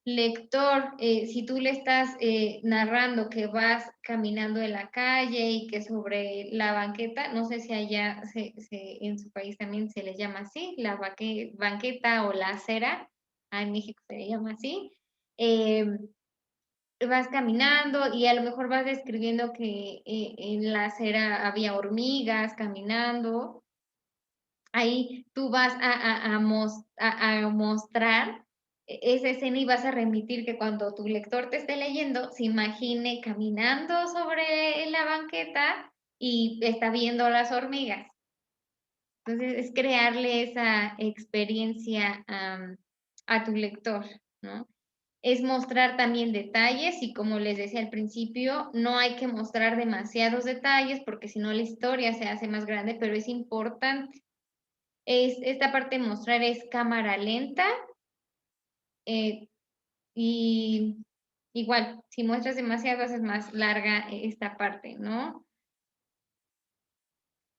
lector, si tú le estás narrando que vas caminando en la calle y que sobre la banqueta, no sé si allá en su país también se le llama así, la banqueta o la acera, en México se le llama así, vas caminando y a lo mejor vas describiendo que en la acera había hormigas caminando. Ahí tú vas a mostrar esa escena y vas a remitir que cuando tu lector te esté leyendo, se imagine caminando sobre la banqueta y está viendo las hormigas. Entonces, es crearle esa experiencia a tu lector, ¿no? Es mostrar también detalles y como les decía al principio, no hay que mostrar demasiados detalles porque si no la historia se hace más grande, pero es importante. Esta parte de mostrar es cámara lenta y igual, si muestras demasiado haces más larga esta parte, ¿no?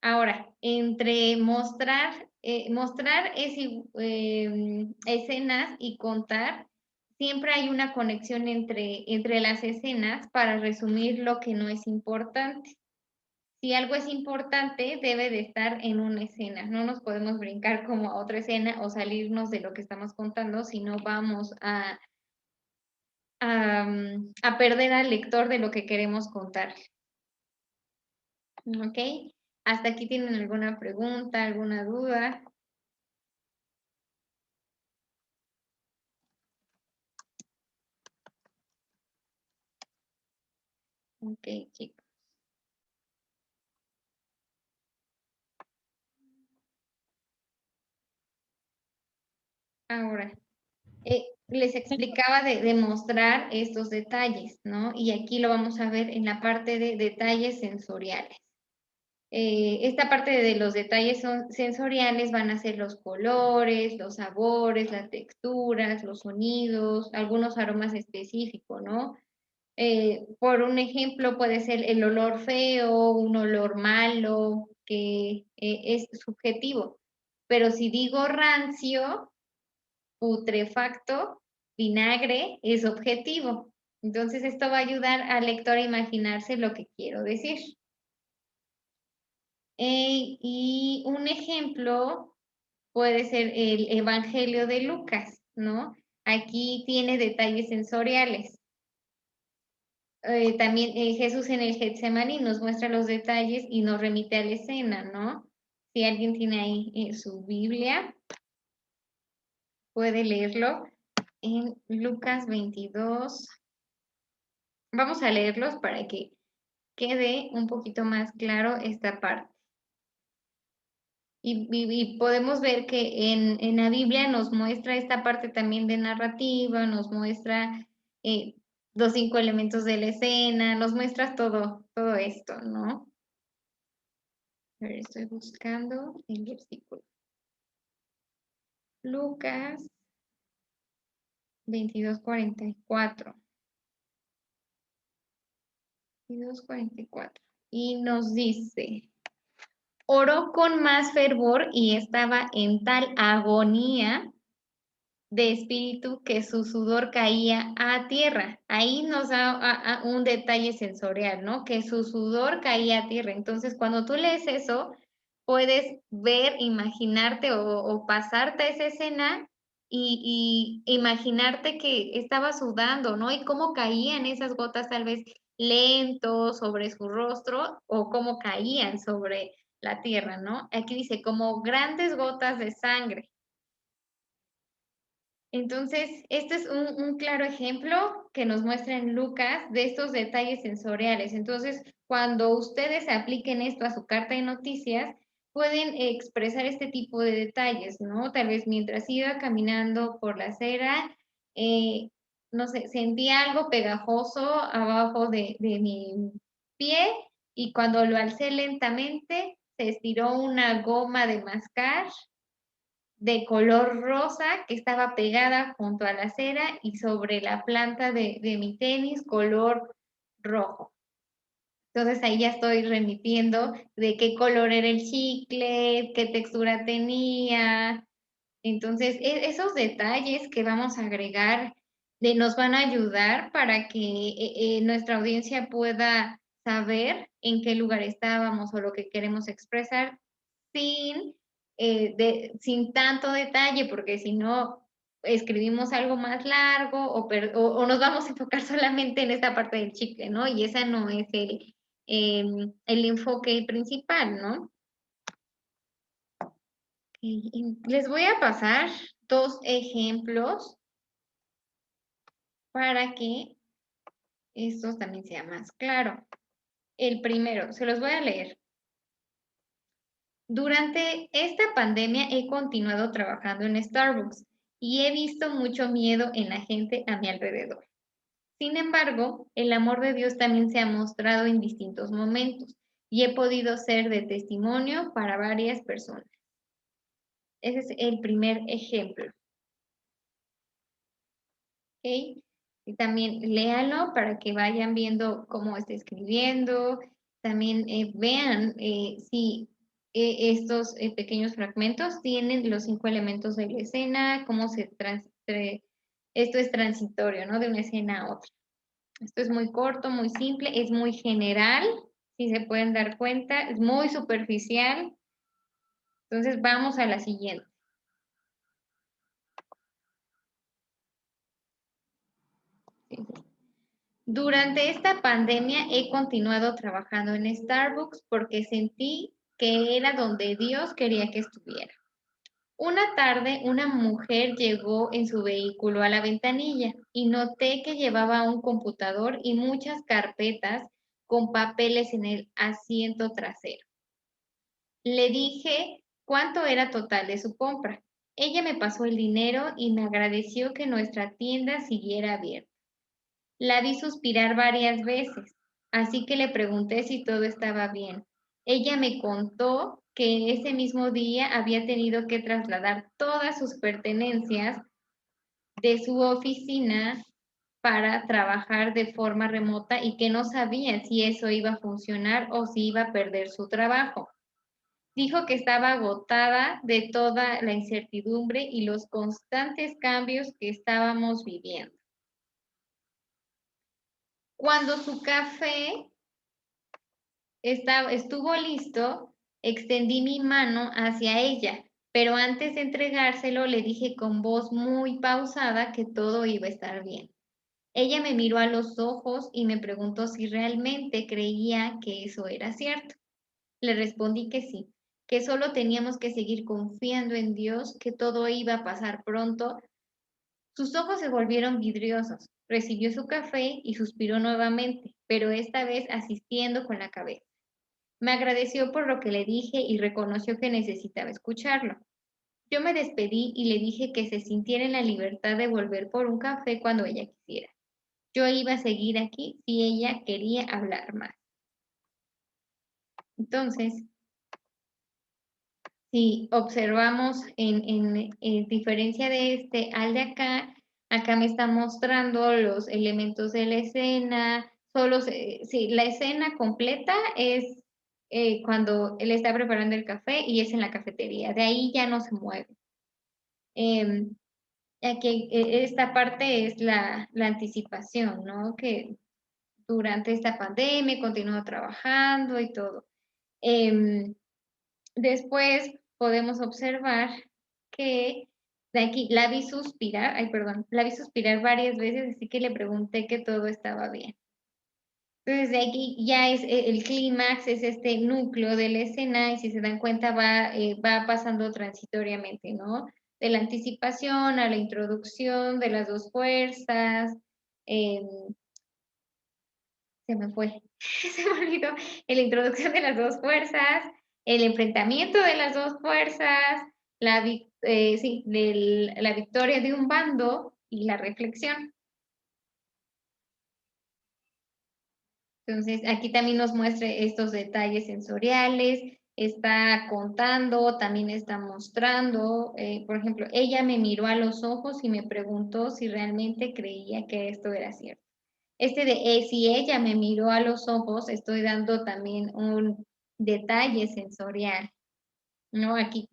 Ahora, entre mostrar escenas y contar, siempre hay una conexión entre las escenas para resumir lo que no es importante. Si algo es importante, debe de estar en una escena. No nos podemos brincar como a otra escena o salirnos de lo que estamos contando, si no vamos a perder al lector de lo que queremos contar. ¿Ok? ¿Hasta aquí tienen alguna pregunta, alguna duda? Ok, chicos. Ahora, les explicaba de mostrar estos detalles, ¿no? Y aquí lo vamos a ver en la parte de detalles sensoriales. Esta parte de los detalles sensoriales van a ser los colores, los sabores, las texturas, los sonidos, algunos aromas específicos, ¿no? Por un ejemplo, puede ser el olor feo, un olor malo, que es subjetivo. Pero si digo rancio, putrefacto, vinagre, es objetivo. Entonces esto va a ayudar al lector a imaginarse lo que quiero decir. Y un ejemplo puede ser el Evangelio de Lucas, ¿no? Aquí tiene detalles sensoriales. También Jesús en el Getsemaní nos muestra los detalles y nos remite a la escena, ¿no? Si alguien tiene ahí su Biblia, puede leerlo en Lucas 22. Vamos a leerlos para que quede un poquito más claro esta parte. Y podemos ver que en la Biblia nos muestra esta parte también de narrativa, nos muestra los 5 elementos de la escena, nos muestra todo esto, ¿no? A ver, estoy buscando el versículo. Lucas 22:44. 22:44. Y nos dice, oró con más fervor y estaba en tal agonía de espíritu que su sudor caía a tierra. Ahí nos da un detalle sensorial, ¿no? Que su sudor caía a tierra. Entonces, cuando tú lees eso, puedes ver, imaginarte o pasarte a esa escena y imaginarte que estaba sudando, ¿no? Y cómo caían esas gotas tal vez lento sobre su rostro o cómo caían sobre la tierra, ¿no? Aquí dice, como grandes gotas de sangre. Entonces, este es un claro ejemplo que nos muestra en Lucas de estos detalles sensoriales. Entonces, cuando ustedes apliquen esto a su carta de noticias, pueden expresar este tipo de detalles, ¿no? Tal vez mientras iba caminando por la acera, no sé, sentí algo pegajoso abajo de mi pie y cuando lo alcé lentamente, se estiró una goma de mascar de color rosa que estaba pegada junto a la acera y sobre la planta de mi tenis color rojo. Entonces ahí ya estoy remitiendo de qué color era el chicle, qué textura tenía. Entonces esos detalles que vamos a agregar nos van a ayudar para que nuestra audiencia pueda saber en qué lugar estábamos o lo que queremos expresar sin tanto detalle, porque si no escribimos algo más largo o nos vamos a enfocar solamente en esta parte del chicle, ¿no? Y esa no es el enfoque principal, ¿no? Y les voy a pasar 2 ejemplos para que esto también sea más claro. El primero, se los voy a leer. Durante esta pandemia he continuado trabajando en Starbucks y he visto mucho miedo en la gente a mi alrededor. Sin embargo, el amor de Dios también se ha mostrado en distintos momentos y he podido ser de testimonio para varias personas. Ese es el primer ejemplo. ¿Ok? Y también léalo para que vayan viendo cómo está escribiendo. También vean si estos pequeños fragmentos tienen los 5 elementos de la escena, cómo esto es transitorio, ¿no? De una escena a otra. Esto es muy corto, muy simple, es muy general, si se pueden dar cuenta, es muy superficial. Entonces vamos a la siguiente. Durante esta pandemia he continuado trabajando en Starbucks porque sentí que era donde Dios quería que estuviera. Una tarde, una mujer llegó en su vehículo a la ventanilla y noté que llevaba un computador y muchas carpetas con papeles en el asiento trasero. Le dije cuánto era total de su compra. Ella me pasó el dinero y me agradeció que nuestra tienda siguiera abierta. La vi suspirar varias veces, así que le pregunté si todo estaba bien. Ella me contó que ese mismo día había tenido que trasladar todas sus pertenencias de su oficina para trabajar de forma remota y que no sabía si eso iba a funcionar o si iba a perder su trabajo. Dijo que estaba agotada de toda la incertidumbre y los constantes cambios que estábamos viviendo. Cuando su café estuvo listo, extendí mi mano hacia ella, pero antes de entregárselo le dije con voz muy pausada que todo iba a estar bien. Ella me miró a los ojos y me preguntó si realmente creía que eso era cierto. Le respondí que sí, que solo teníamos que seguir confiando en Dios, que todo iba a pasar pronto. Sus ojos se volvieron vidriosos. Recibió su café y suspiró nuevamente, pero esta vez asistiendo con la cabeza. Me agradeció por lo que le dije y reconoció que necesitaba escucharlo. Yo me despedí y le dije que se sintiera en la libertad de volver por un café cuando ella quisiera. Yo iba a seguir aquí si ella quería hablar más. Entonces, si observamos en diferencia de al de acá me está mostrando los elementos de la escena. Sí, la escena completa es cuando él está preparando el café y es en la cafetería. De ahí ya no se mueve. Aquí, esta parte es la anticipación, ¿no? Que durante esta pandemia continuó trabajando y todo. Después podemos observar que de aquí la vi suspirar, la vi suspirar varias veces, así que le pregunté que todo estaba bien. Entonces de aquí ya es el clímax, es este núcleo de la escena y si se dan cuenta va pasando transitoriamente, ¿no? De la anticipación a la introducción de las dos fuerzas, se me fue, se me olvidó, la introducción de las dos fuerzas, el enfrentamiento de las dos fuerzas, la victoria de un bando y la reflexión. Entonces, aquí también nos muestra estos detalles sensoriales, está contando, también está mostrando, por ejemplo, ella me miró a los ojos y me preguntó si realmente creía que esto era cierto. Si ella me miró a los ojos, estoy dando también un detalle sensorial, ¿no? Aquí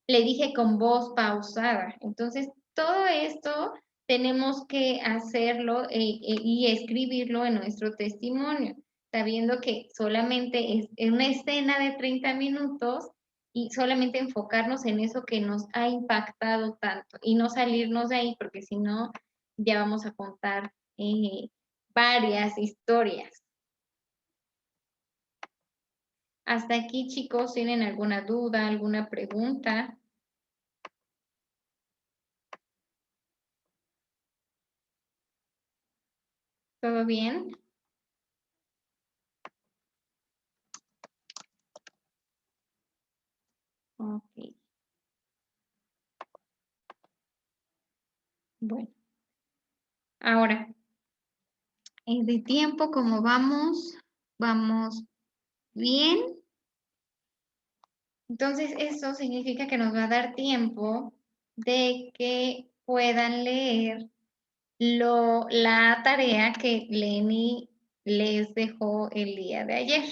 le dije con voz pausada. Entonces, todo esto tenemos que hacerlo y escribirlo en nuestro testimonio, sabiendo que solamente es una escena de 30 minutos y solamente enfocarnos en eso que nos ha impactado tanto y no salirnos de ahí, porque si no, ya vamos a contar varias historias. Hasta aquí, chicos, ¿tienen alguna duda, alguna pregunta? ¿Todo bien? Ok. Bueno. Ahora, de tiempo, ¿cómo vamos? Vamos bien. Entonces, eso significa que nos va a dar tiempo de que puedan leer la tarea que Lenny les dejó el día de ayer.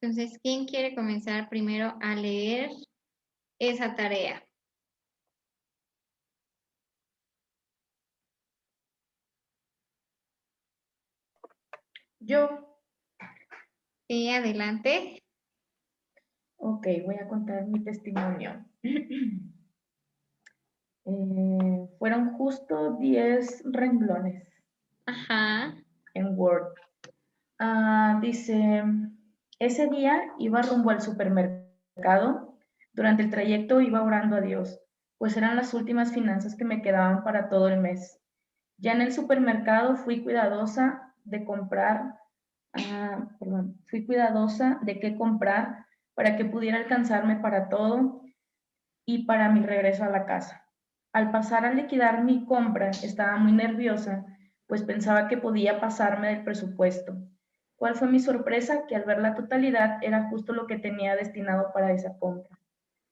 Entonces, ¿quién quiere comenzar primero a leer esa tarea? Yo. Sí, adelante. Ok, voy a contar mi testimonio. Fueron justo 10 renglones. Ajá. En Word. Dice, ese día iba rumbo al supermercado. Durante el trayecto iba orando a Dios, pues eran las últimas finanzas que me quedaban para todo el mes. Ya en el supermercado fui cuidadosa de qué comprar para que pudiera alcanzarme para todo y para mi regreso a la casa. Al pasar a liquidar mi compra, estaba muy nerviosa pues pensaba que podía pasarme del presupuesto. ¿Cuál fue mi sorpresa? Que al ver la totalidad era justo lo que tenía destinado para esa compra.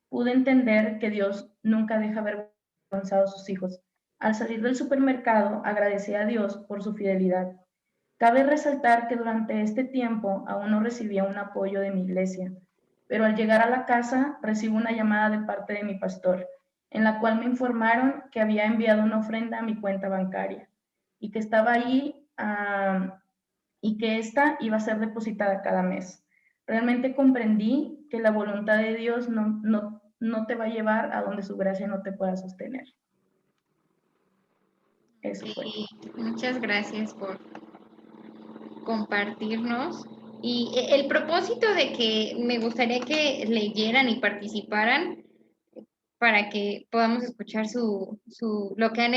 Pude entender que Dios nunca deja avergonzados a sus hijos. Al salir del supermercado, agradecí a Dios por su fidelidad. Cabe resaltar que durante este tiempo aún no recibía un apoyo de mi iglesia, pero al llegar a la casa recibo una llamada de parte de mi pastor, en la cual me informaron que había enviado una ofrenda a mi cuenta bancaria y que estaba ahí y que esta iba a ser depositada cada mes. Realmente comprendí que la voluntad de Dios no te va a llevar a donde su gracia no te pueda sostener. Eso fue. Muchas gracias por compartirnos. Y el propósito de que me gustaría que leyeran y participaran para que podamos escuchar lo que han,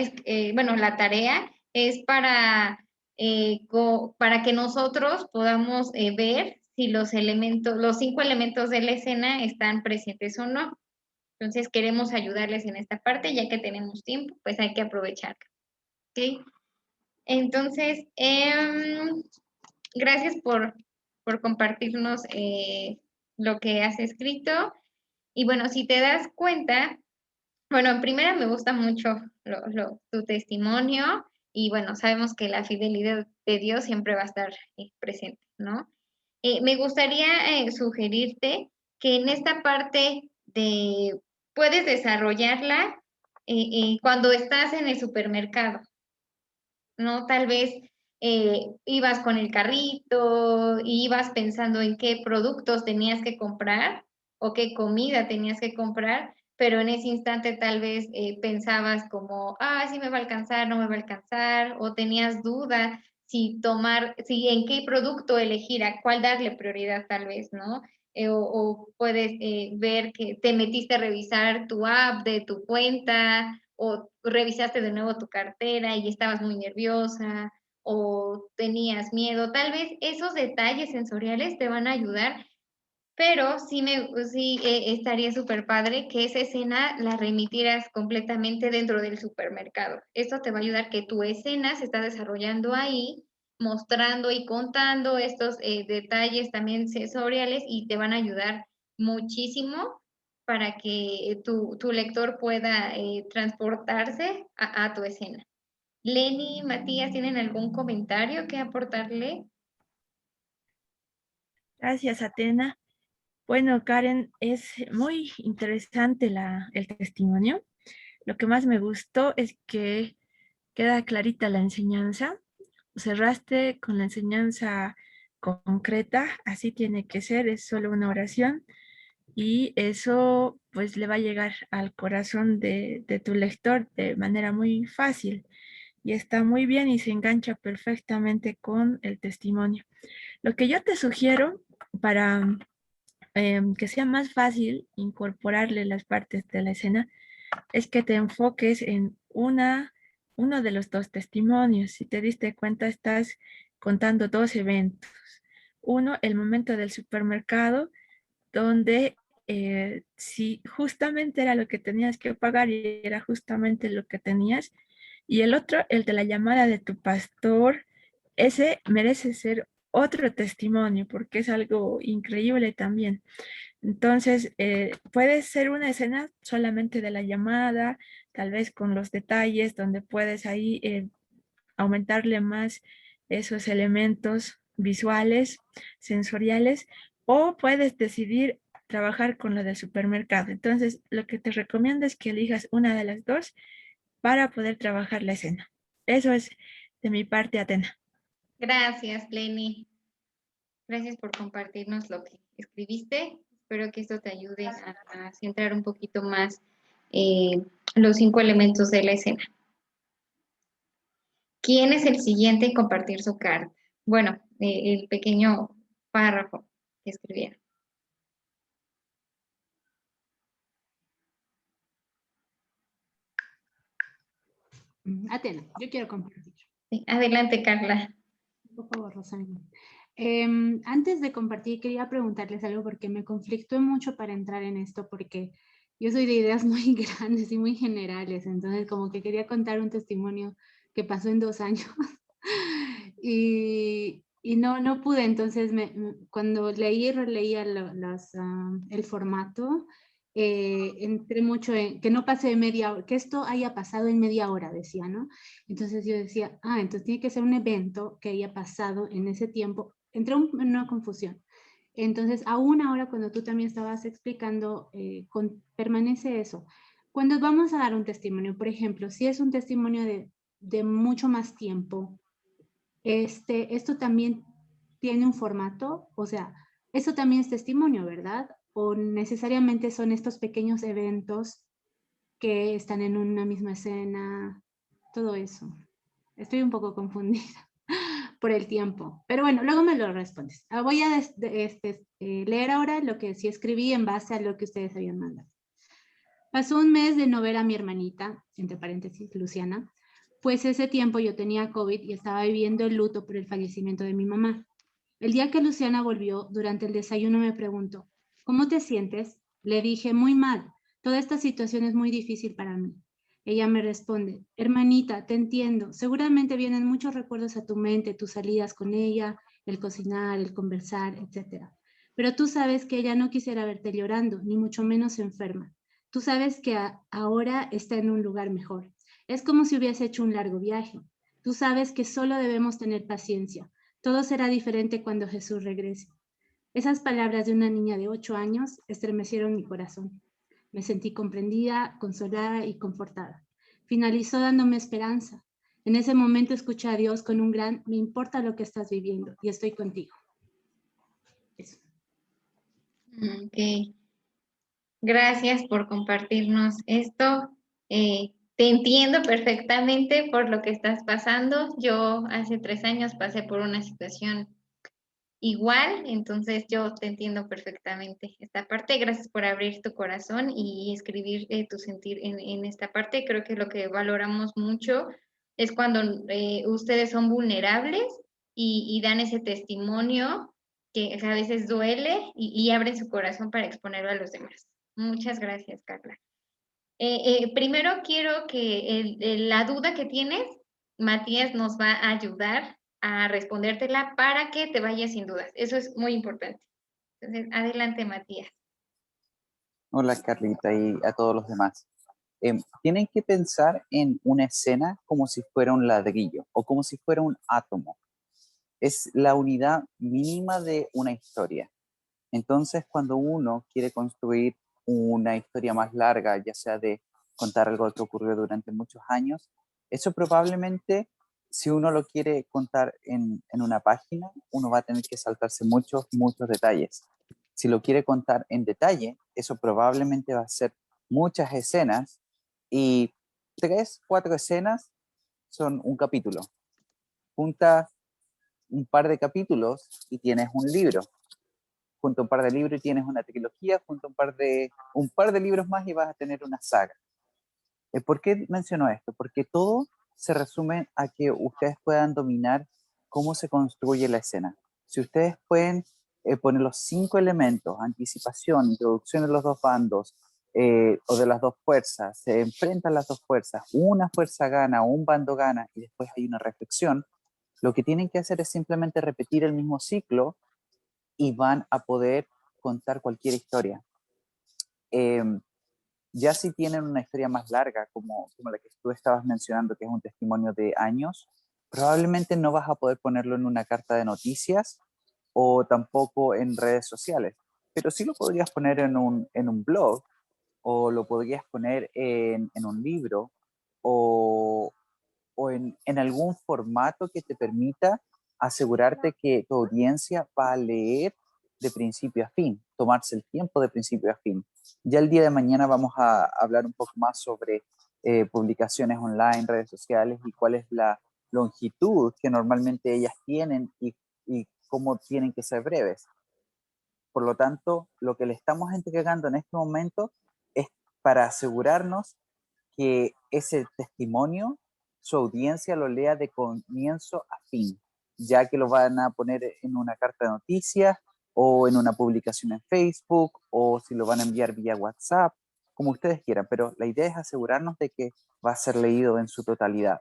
bueno, la tarea es para que nosotros podamos ver si los 5 elementos de la escena están presentes o no. Entonces queremos ayudarles en esta parte, ya que tenemos tiempo, pues hay que aprovechar. ¿Ok? Entonces, gracias por compartirnos lo que has escrito. Y bueno, si te das cuenta, bueno, en primera me gusta mucho tu testimonio y bueno, sabemos que la fidelidad de Dios siempre va a estar presente, ¿no? Me gustaría sugerirte que en esta parte puedes desarrollarla cuando estás en el supermercado, ¿no? Tal vez ibas con el carrito, ibas pensando en qué productos tenías que comprar o qué comida tenías que comprar, pero en ese instante tal vez pensabas como, sí me va a alcanzar, no me va a alcanzar, o tenías duda si en qué producto elegir, a cuál darle prioridad tal vez, ¿no? O puedes ver que te metiste a revisar tu app de tu cuenta o revisaste de nuevo tu cartera y estabas muy nerviosa o tenías miedo. Tal vez esos detalles sensoriales te van a ayudar, pero sí estaría súper padre que esa escena la remitieras completamente dentro del supermercado. Esto te va a ayudar que tu escena se está desarrollando ahí, mostrando y contando estos detalles también sensoriales y te van a ayudar muchísimo para que tu lector pueda transportarse a tu escena. Lenny, Matías, ¿tienen algún comentario que aportarle? Gracias, Atena. Bueno, Karen, es muy interesante el testimonio. Lo que más me gustó es que queda clarita la enseñanza. Cerraste con la enseñanza concreta, así tiene que ser, es solo una oración y eso pues le va a llegar al corazón de tu lector de manera muy fácil y está muy bien y se engancha perfectamente con el testimonio. Lo que yo te sugiero para que sea más fácil incorporarle las partes de la escena es que te enfoques en uno de los dos testimonios. Si te diste cuenta, estás contando dos eventos. Uno, el momento del supermercado, donde si justamente era lo que tenías que pagar y era justamente lo que tenías. Y el otro, el de la llamada de tu pastor, ese merece ser otro testimonio porque es algo increíble también. Entonces, puede ser una escena solamente de la llamada, tal vez con los detalles donde puedes ahí aumentarle más esos elementos visuales, sensoriales, o puedes decidir trabajar con lo del supermercado. Entonces, lo que te recomiendo es que elijas una de las dos para poder trabajar la escena. Eso es de mi parte, Atena. Gracias, Lenny. Gracias por compartirnos lo que escribiste. Espero que esto te ayude a centrar un poquito más los 5 elementos de la escena. ¿Quién es el siguiente en compartir su carta? Bueno, el pequeño párrafo que escribieron. Atena, yo quiero compartir. Sí, adelante, Carla. Por favor, Rosalina. Antes de compartir, quería preguntarles algo porque me conflictué mucho para entrar en esto porque yo soy de ideas muy grandes y muy generales, entonces como que quería contar un testimonio que pasó en 2 años y no pude, entonces cuando leí y releía el formato, entré mucho en que no pase de media hora, que esto haya pasado en media hora, decía, ¿no? Entonces yo decía, entonces tiene que ser un evento que haya pasado en ese tiempo. Entré en una confusión. Entonces, aún ahora cuando tú también estabas explicando, permanece eso. Cuando vamos a dar un testimonio, por ejemplo, si es un testimonio de mucho más tiempo, esto también tiene un formato, o sea, eso también es testimonio, ¿verdad? O necesariamente son estos pequeños eventos que están en una misma escena, todo eso. Estoy un poco confundida por el tiempo, pero bueno, luego me lo respondes. Voy a leer ahora lo que sí escribí en base a lo que ustedes habían mandado. Pasó un mes de no ver a mi hermanita, entre paréntesis, Luciana, pues ese tiempo yo tenía COVID y estaba viviendo el luto por el fallecimiento de mi mamá. El día que Luciana volvió, durante el desayuno me preguntó, ¿cómo te sientes? Le dije, muy mal. Toda esta situación es muy difícil para mí. Ella me responde, hermanita, te entiendo. Seguramente vienen muchos recuerdos a tu mente, tus salidas con ella, el cocinar, el conversar, etc. Pero tú sabes que ella no quisiera verte llorando, ni mucho menos enferma. Tú sabes que ahora está en un lugar mejor. Es como si hubiese hecho un largo viaje. Tú sabes que solo debemos tener paciencia. Todo será diferente cuando Jesús regrese. Esas palabras de una niña de 8 años estremecieron mi corazón. Me sentí comprendida, consolada y confortada. Finalizó dándome esperanza. En ese momento escuché a Dios con un gran, me importa lo que estás viviendo y estoy contigo. Eso. Ok. Gracias por compartirnos esto. Te entiendo perfectamente por lo que estás pasando. Yo hace 3 años pasé por una situación igual, entonces yo te entiendo perfectamente esta parte. Gracias por abrir tu corazón y escribir tu sentir en esta parte. Creo que lo que valoramos mucho es cuando ustedes son vulnerables y dan ese testimonio que a veces duele y abren su corazón para exponerlo a los demás. Muchas gracias, Carla. Primero quiero que la duda que tienes, Matías nos va a ayudar a respondértela para que te vayas sin dudas. Eso es muy importante. Entonces, adelante, Matías. Hola Carlita y a todos los demás. Tienen que pensar en una escena como si fuera un ladrillo o como si fuera un átomo. Es la unidad mínima de una historia. Entonces, cuando uno quiere construir una historia más larga, ya sea de contar algo que ocurrió durante muchos años, eso probablemente, si uno lo quiere contar en una página, uno va a tener que saltarse muchos detalles. Si lo quiere contar en detalle, eso probablemente va a ser muchas escenas y 3, 4 escenas son un capítulo. Junta un par de capítulos y tienes un libro. Junto a un par de libros y tienes una trilogía, junto a un par de libros más y vas a tener una saga. ¿Por qué menciono esto? Porque todo se resume a que ustedes puedan dominar cómo se construye la escena. Si ustedes pueden poner los 5 elementos, anticipación, introducción de los dos bandos, o de las dos fuerzas, se enfrentan las dos fuerzas, una fuerza gana, un bando gana y después hay una reflexión, lo que tienen que hacer es simplemente repetir el mismo ciclo y van a poder contar cualquier historia. Ya si tienen una historia más larga, como la que tú estabas mencionando, que es un testimonio de años, probablemente no vas a poder ponerlo en una carta de noticias o tampoco en redes sociales, pero sí lo podrías poner en un blog o lo podrías poner en un libro o en algún formato que te permita asegurarte que tu audiencia va a leer de principio a fin, tomarse el tiempo de principio a fin. Ya el día de mañana vamos a hablar un poco más sobre publicaciones online, redes sociales y cuál es la longitud que normalmente ellas tienen y cómo tienen que ser breves. Por lo tanto, lo que le estamos entregando en este momento es para asegurarnos que ese testimonio, su audiencia lo lea de comienzo a fin, ya que lo van a poner en una carta de noticias o en una publicación en Facebook o si lo van a enviar vía WhatsApp, como ustedes quieran, pero la idea es asegurarnos de que va a ser leído en su totalidad.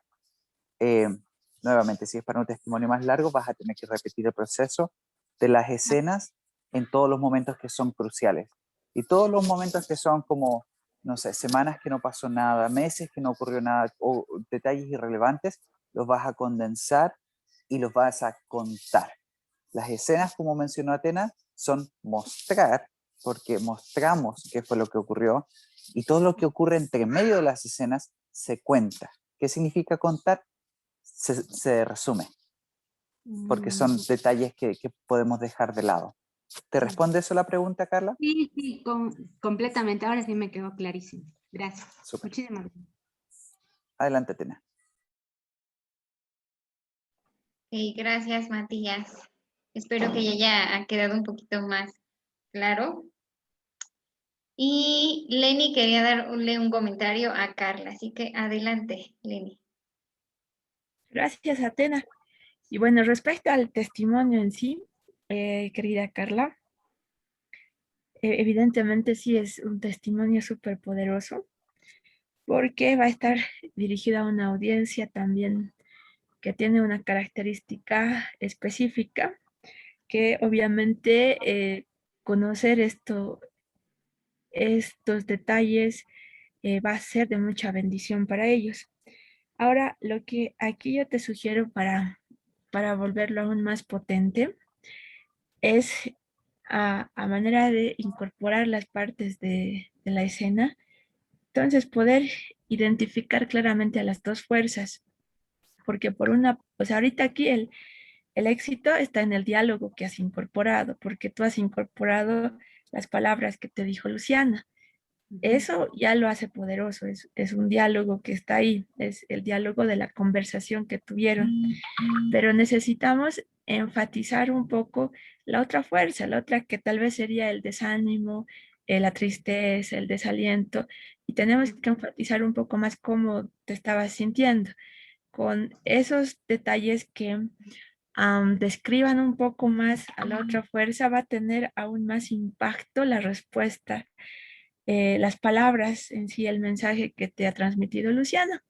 Nuevamente, si es para un testimonio más largo, vas a tener que repetir el proceso de las escenas en todos los momentos que son cruciales. Y todos los momentos que son como, no sé, semanas que no pasó nada, meses que no ocurrió nada, o detalles irrelevantes, los vas a condensar y los vas a contar. Las escenas, como mencionó Atena, son mostrar, porque mostramos qué fue lo que ocurrió, y todo lo que ocurre entre medio de las escenas se cuenta. ¿Qué significa contar? Se resume, porque son detalles que podemos dejar de lado. ¿Te responde eso la pregunta, Carla? Sí, sí, completamente. Ahora sí me quedó clarísimo. Gracias. Súper. Muchísimas gracias. Adelante, Atena. Ok, gracias, Matías. Espero que ya haya quedado un poquito más claro. Y Lenny quería darle un comentario a Carla, así que adelante, Lenny. Gracias, Atena. Y bueno, respecto al testimonio en sí, querida Carla, evidentemente sí es un testimonio súper poderoso, porque va a estar dirigido a una audiencia también que tiene una característica específica, que obviamente conocer estos detalles va a ser de mucha bendición para ellos. Ahora, lo que aquí yo te sugiero para volverlo aún más potente es a manera de incorporar las partes de la escena, entonces poder identificar claramente a las dos fuerzas, porque por una, pues ahorita aquí el éxito está en el diálogo que has incorporado, porque tú has incorporado las palabras que te dijo Luciana. Eso ya lo hace poderoso, es un diálogo que está ahí, es el diálogo de la conversación que tuvieron, pero necesitamos enfatizar un poco la otra fuerza, la otra que tal vez sería el desánimo, la tristeza, el desaliento, y tenemos que enfatizar un poco más cómo te estabas sintiendo, con esos detalles que describan un poco más a la otra fuerza, va a tener aún más impacto la respuesta, las palabras en sí, el mensaje que te ha transmitido Luciana.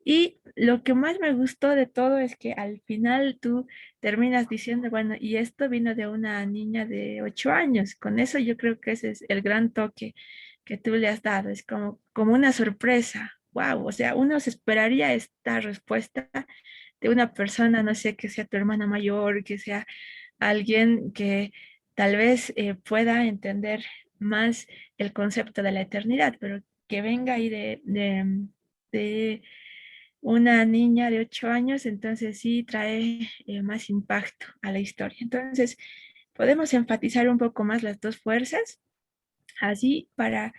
Y lo que más me gustó de todo es que al final tú terminas diciendo, bueno, y esto vino de una niña de 8 años. Con eso yo creo que ese es el gran toque que tú le has dado. Es como una sorpresa. Wow, o sea, uno se esperaría esta respuesta de una persona, no sé, que sea tu hermana mayor, que sea alguien que tal vez pueda entender más el concepto de la eternidad, pero que venga ahí de una niña de 8 años, entonces sí trae más impacto a la historia. Entonces, podemos enfatizar un poco más las dos fuerzas, así para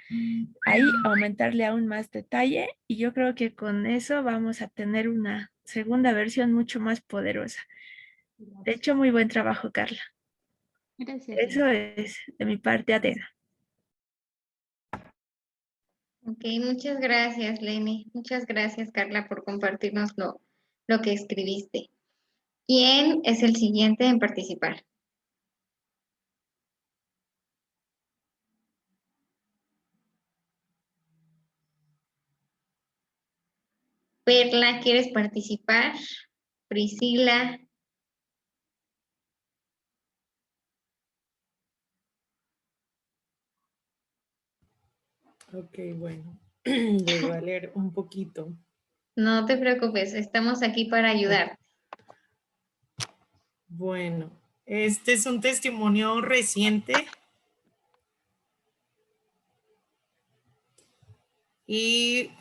ahí aumentarle aún más detalle, y yo creo que con eso vamos a tener una segunda versión mucho más poderosa. De hecho, muy buen trabajo, Carla. Gracias. Eso es de mi parte, Atena. Ok, muchas gracias, Lenny. Muchas gracias, Carla, por compartirnos lo que escribiste. ¿Quién es el siguiente en participar? Perla, ¿quieres participar? Priscila. Ok, bueno. Les voy a leer un poquito. No te preocupes, estamos aquí para ayudar. Bueno, este es un testimonio reciente. Y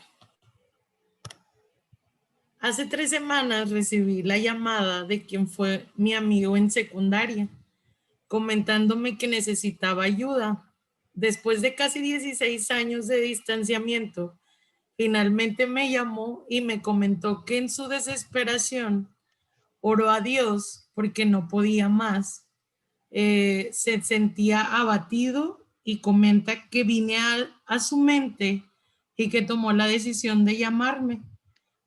hace 3 semanas recibí la llamada de quien fue mi amigo en secundaria, comentándome que necesitaba ayuda. Después de casi 16 años de distanciamiento, finalmente me llamó y me comentó que en su desesperación oró a Dios porque no podía más. Se sentía abatido y comenta que vine a su mente y que tomó la decisión de llamarme.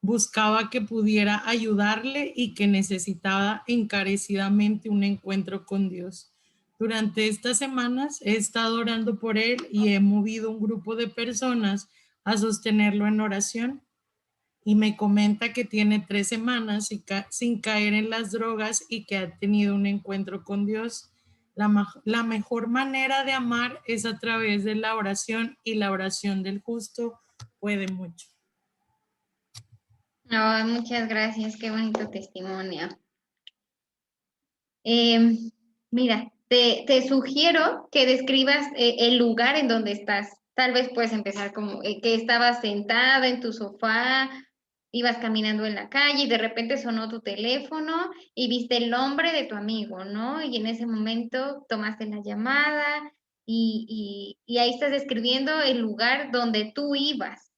Buscaba que pudiera ayudarle y que necesitaba encarecidamente un encuentro con Dios. Durante estas semanas he estado orando por él y he movido un grupo de personas a sostenerlo en oración. y me comenta que tiene 3 semanas sin caer en las drogas y que ha tenido un encuentro con Dios. La mejor manera de amar es a través de la oración y la oración del justo puede mucho. No, muchas gracias, qué bonito testimonio. Mira, te sugiero que describas el lugar en donde estás. Tal vez puedes empezar como que estabas sentada en tu sofá, ibas caminando en la calle y de repente sonó tu teléfono y viste el nombre de tu amigo, ¿no? Y en ese momento tomaste la llamada y ahí estás describiendo el lugar donde tú ibas,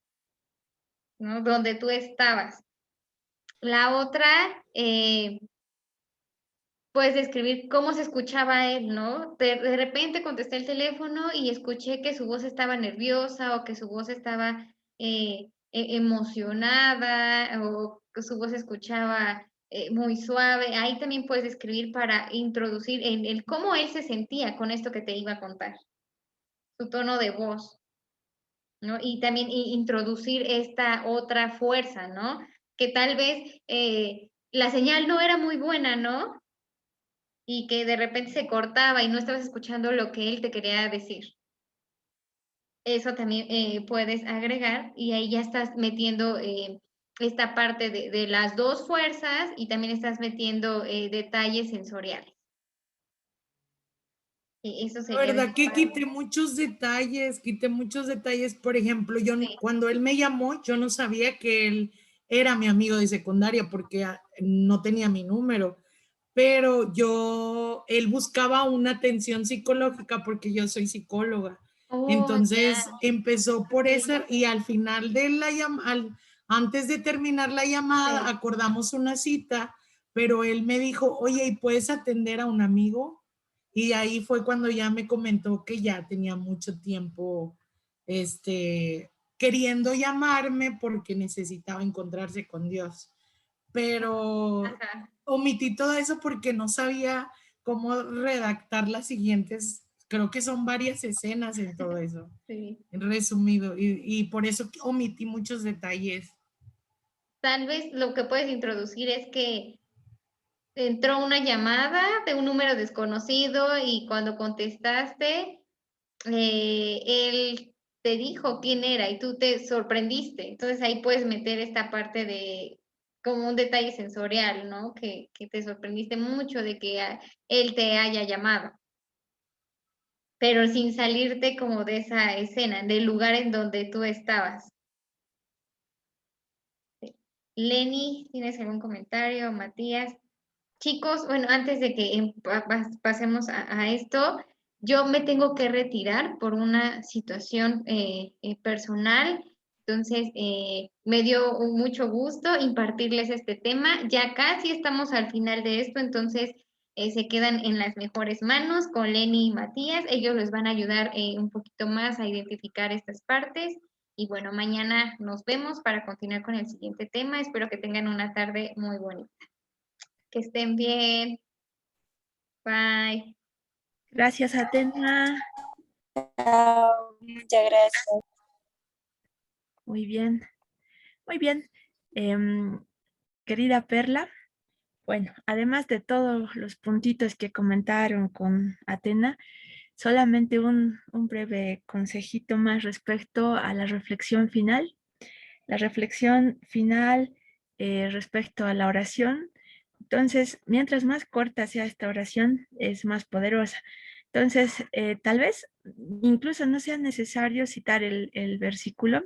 ¿no? Donde tú estabas. La otra, puedes describir cómo se escuchaba él, ¿no? De repente contesté el teléfono y escuché que su voz estaba nerviosa o que su voz estaba emocionada o que su voz se escuchaba muy suave. Ahí también puedes escribir para introducir el cómo él se sentía con esto que te iba a contar, su tono de voz, ¿no? Y también introducir esta otra fuerza, ¿no? Que tal vez la señal no era muy buena, ¿no? Y que de repente se cortaba y no estabas escuchando lo que él te quería decir. Eso también puedes agregar y ahí ya estás metiendo esta parte de las dos fuerzas y también estás metiendo detalles sensoriales. Eso La sería verdad que quité muchos detalles. Por ejemplo, cuando él me llamó, yo no sabía que él era mi amigo de secundaria porque no tenía mi número. Pero él buscaba una atención psicológica porque yo soy psicóloga. Entonces empezó por eso y al final de la llamada, antes de terminar la llamada, acordamos una cita, pero él me dijo, oye, ¿y puedes atender a un amigo? Y ahí fue cuando ya me comentó que ya tenía mucho tiempo queriendo llamarme porque necesitaba encontrarse con Dios. Pero omití todo eso porque no sabía cómo redactar las siguientes, creo que son varias escenas en todo eso, en resumido, y por eso omití muchos detalles. Tal vez lo que puedes introducir es que entró una llamada de un número desconocido y cuando contestaste, él te dijo quién era y tú te sorprendiste. Entonces ahí puedes meter esta parte de como un detalle sensorial, ¿no? Que te sorprendiste mucho de que él te haya llamado, pero sin salirte como de esa escena, del lugar en donde tú estabas. Lenny, ¿tienes algún comentario? Matías. Chicos, bueno, antes de que pasemos a esto, yo me tengo que retirar por una situación personal. Entonces, me dio mucho gusto impartirles este tema. Ya casi estamos al final de esto, entonces se quedan en las mejores manos con Lenny y Matías. Ellos les van a ayudar un poquito más a identificar estas partes. Y bueno, mañana nos vemos para continuar con el siguiente tema. Espero que tengan una tarde muy bonita. Que estén bien. Bye. Gracias, Atena. Chao. Muchas gracias. Muy bien. Muy bien. Querida Perla, bueno, además de todos los puntitos que comentaron con Atena, solamente un breve consejito más respecto a la reflexión final. La reflexión final respecto a la oración. Entonces, mientras más corta sea esta oración, es más poderosa. Entonces, tal vez incluso no sea necesario citar el versículo,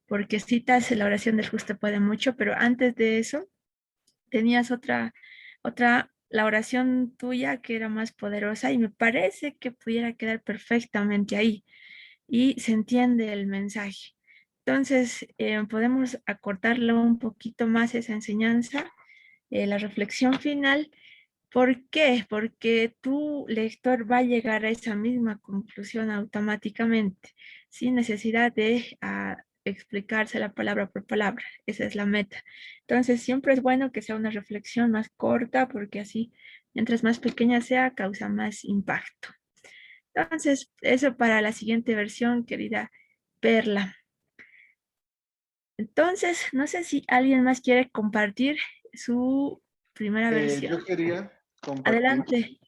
porque citas la oración del justo puede mucho, pero antes de eso tenías otra, la oración tuya que era más poderosa y me parece que pudiera quedar perfectamente ahí y se entiende el mensaje. Entonces, podemos acortarlo un poquito más esa enseñanza, la reflexión final. ¿Por qué? Porque tu lector va a llegar a esa misma conclusión automáticamente, sin necesidad de explicársela palabra por palabra. Esa es la meta. Entonces, siempre es bueno que sea una reflexión más corta, porque así, mientras más pequeña sea, causa más impacto. Entonces, eso para la siguiente versión, querida Perla. Entonces, no sé si alguien más quiere compartir su primera versión. Yo quería compartir. Adelante.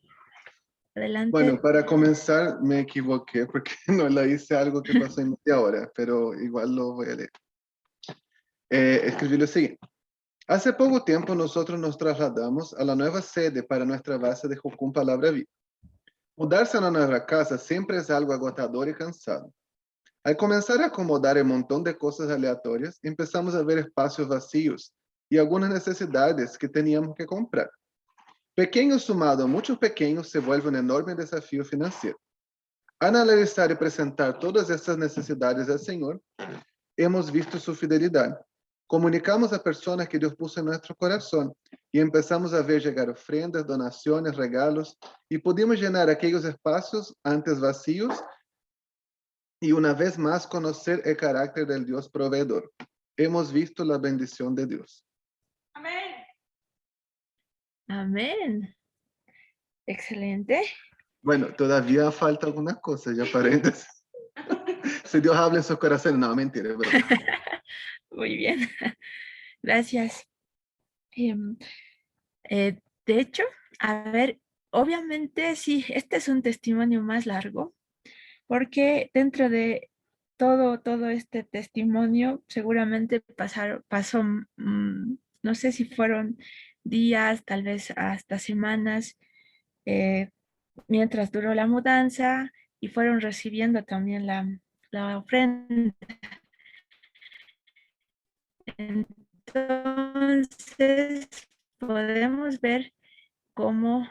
Adelante. Bueno, para comenzar me equivoqué porque no la hice algo que pasó en media hora, pero igual lo voy a leer. Escribí lo siguiente. Hace poco tiempo nosotros nos trasladamos a la nueva sede para nuestra base de Jocum Palabra Viva. Mudarse a una nueva casa siempre es algo agotador y cansado. Al comenzar a acomodar un montón de cosas aleatorias, empezamos a ver espacios vacíos y algunas necesidades que teníamos que comprar. Pequeño sumado a muchos pequeños se vuelve un enorme desafío financiero. Al analizar y presentar todas estas necesidades al Señor, hemos visto su fidelidad. Comunicamos a personas que Dios puso en nuestro corazón y empezamos a ver llegar ofrendas, donaciones, regalos y pudimos llenar aquellos espacios antes vacíos y una vez más conocer el carácter del Dios proveedor. Hemos visto la bendición de Dios. Amén. Amén. Excelente. Bueno, todavía falta alguna cosa, ya paréntesis. Si Dios habla en su corazón, no, mentira, es broma. Muy bien. Gracias. De hecho, a ver, obviamente sí, este es un testimonio más largo, porque dentro de todo este testimonio seguramente pasó, no sé si fueron días, tal vez hasta semanas, mientras duró la mudanza y fueron recibiendo también la ofrenda. Entonces, podemos ver cómo